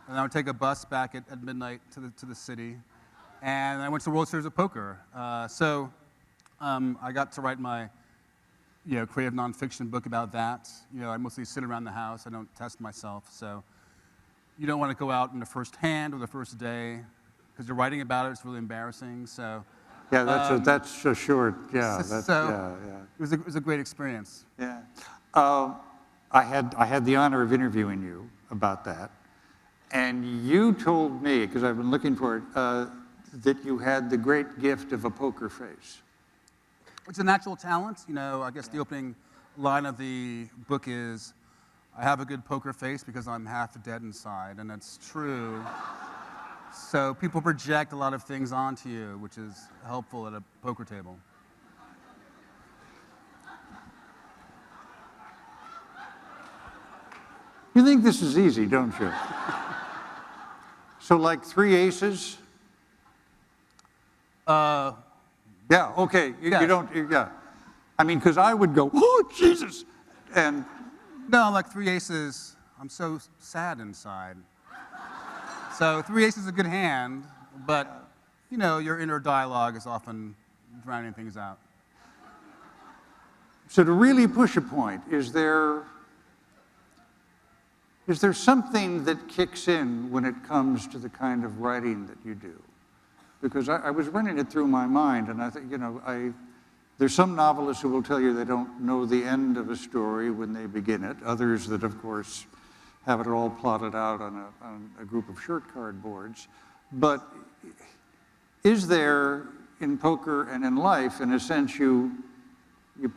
And I would take a bus back at midnight to the city. And I went to the World Series of Poker. So I got to write my creative nonfiction book about that. I mostly sit around the house. I don't test myself. So you don't want to go out in the first hand or the first day because you're writing about it. It's really embarrassing. So Yeah, that's a short, yeah. It was a great experience. Yeah. I had the honor of interviewing you about that. And you told me, because I've been looking for it, that you had the great gift of a poker face. It's a natural talent. You know, I guess the opening line of the book is, I have a good poker face because I'm half dead inside, and it's true. So people project a lot of things onto you, which is helpful at a poker table. You think this is easy, don't you? So like 3 aces? Yeah, okay, yes. You don't, yeah. I mean, because I would go, oh, Jesus, and... No, like 3 aces, I'm so sad inside. So 3 aces is a good hand, but, you know, your inner dialogue is often drowning things out. So to really push a point, is there something that kicks in when it comes to the kind of writing that you do? Because I was running it through my mind, and I think, you know, there's some novelists who will tell you they don't know the end of a story when they begin it. Others that, of course, have it all plotted out on a group of short cardboards. But is there, in poker and in life, in a sense, you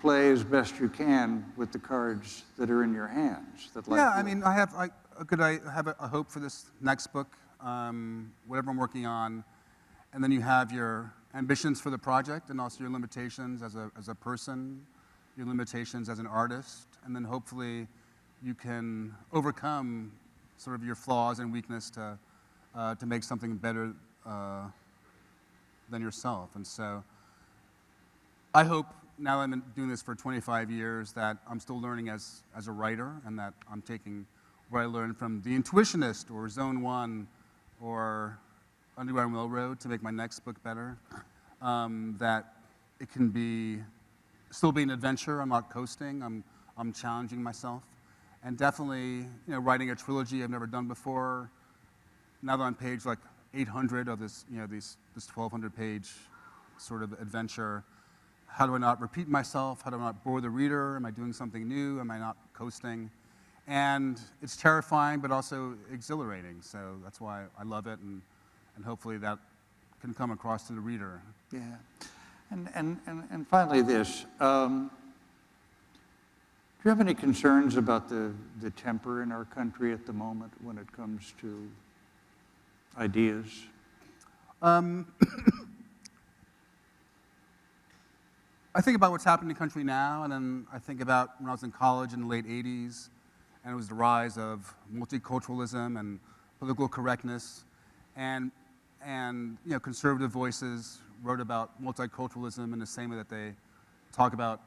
play as best you can with the cards that are in your hands? Yeah, I mean, I have a hope for this next book, whatever I'm working on, and then you have your ambitions for the project and also your limitations as a person, your limitations as an artist, and then hopefully you can overcome sort of your flaws and weakness to make something better than yourself. And so I hope, now that I've been doing this for 25 years, that I'm still learning as a writer, and that I'm taking what I learned from The Intuitionist or Zone 1 or Underground Railroad to make my next book better, that it can still be an adventure. I'm not coasting, I'm challenging myself. And definitely, you know, writing a trilogy I've never done before. Now that I'm on page like 800 of this, you know, this 1,200-page sort of adventure, how do I not repeat myself? How do I not bore the reader? Am I doing something new? Am I not coasting? And it's terrifying, but also exhilarating. So that's why I love it, and hopefully that can come across to the reader. Yeah. And finally this, do you have any concerns about the temper in our country at the moment when it comes to ideas? I think about what's happening in the country now, and then I think about when I was in college in the late 80s, and it was the rise of multiculturalism and political correctness, and you know, conservative voices wrote about multiculturalism in the same way that they talk about,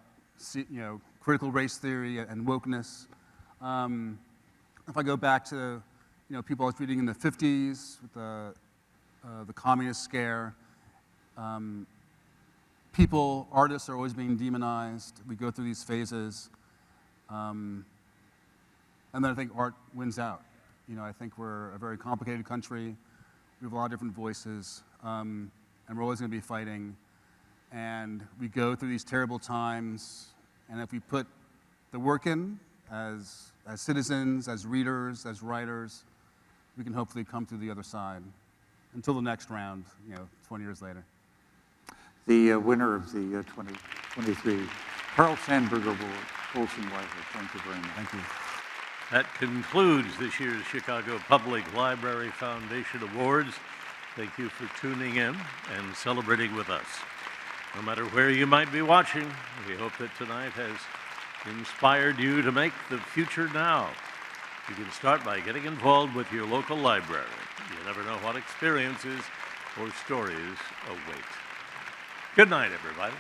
you know, critical race theory and wokeness. If I go back to, you know, people I was reading in the 50s with the communist scare, artists are always being demonized. We go through these phases, and then I think art wins out. You know, I think we're a very complicated country. We have a lot of different voices, and we're always going to be fighting. And we go through these terrible times, and if we put the work in as citizens, as readers, as writers, we can hopefully come through the other side until the next round, you know, 20 years later. The winner of the 2023 Carl Sandburg Award, Colson Whitehead. Thank you very much. Thank you. That concludes this year's Chicago Public Library Foundation Awards. Thank you for tuning in and celebrating with us. No matter where you might be watching, we hope that tonight has inspired you to make the future now. You can start by getting involved with your local library. You never know what experiences or stories await. Good night, everybody.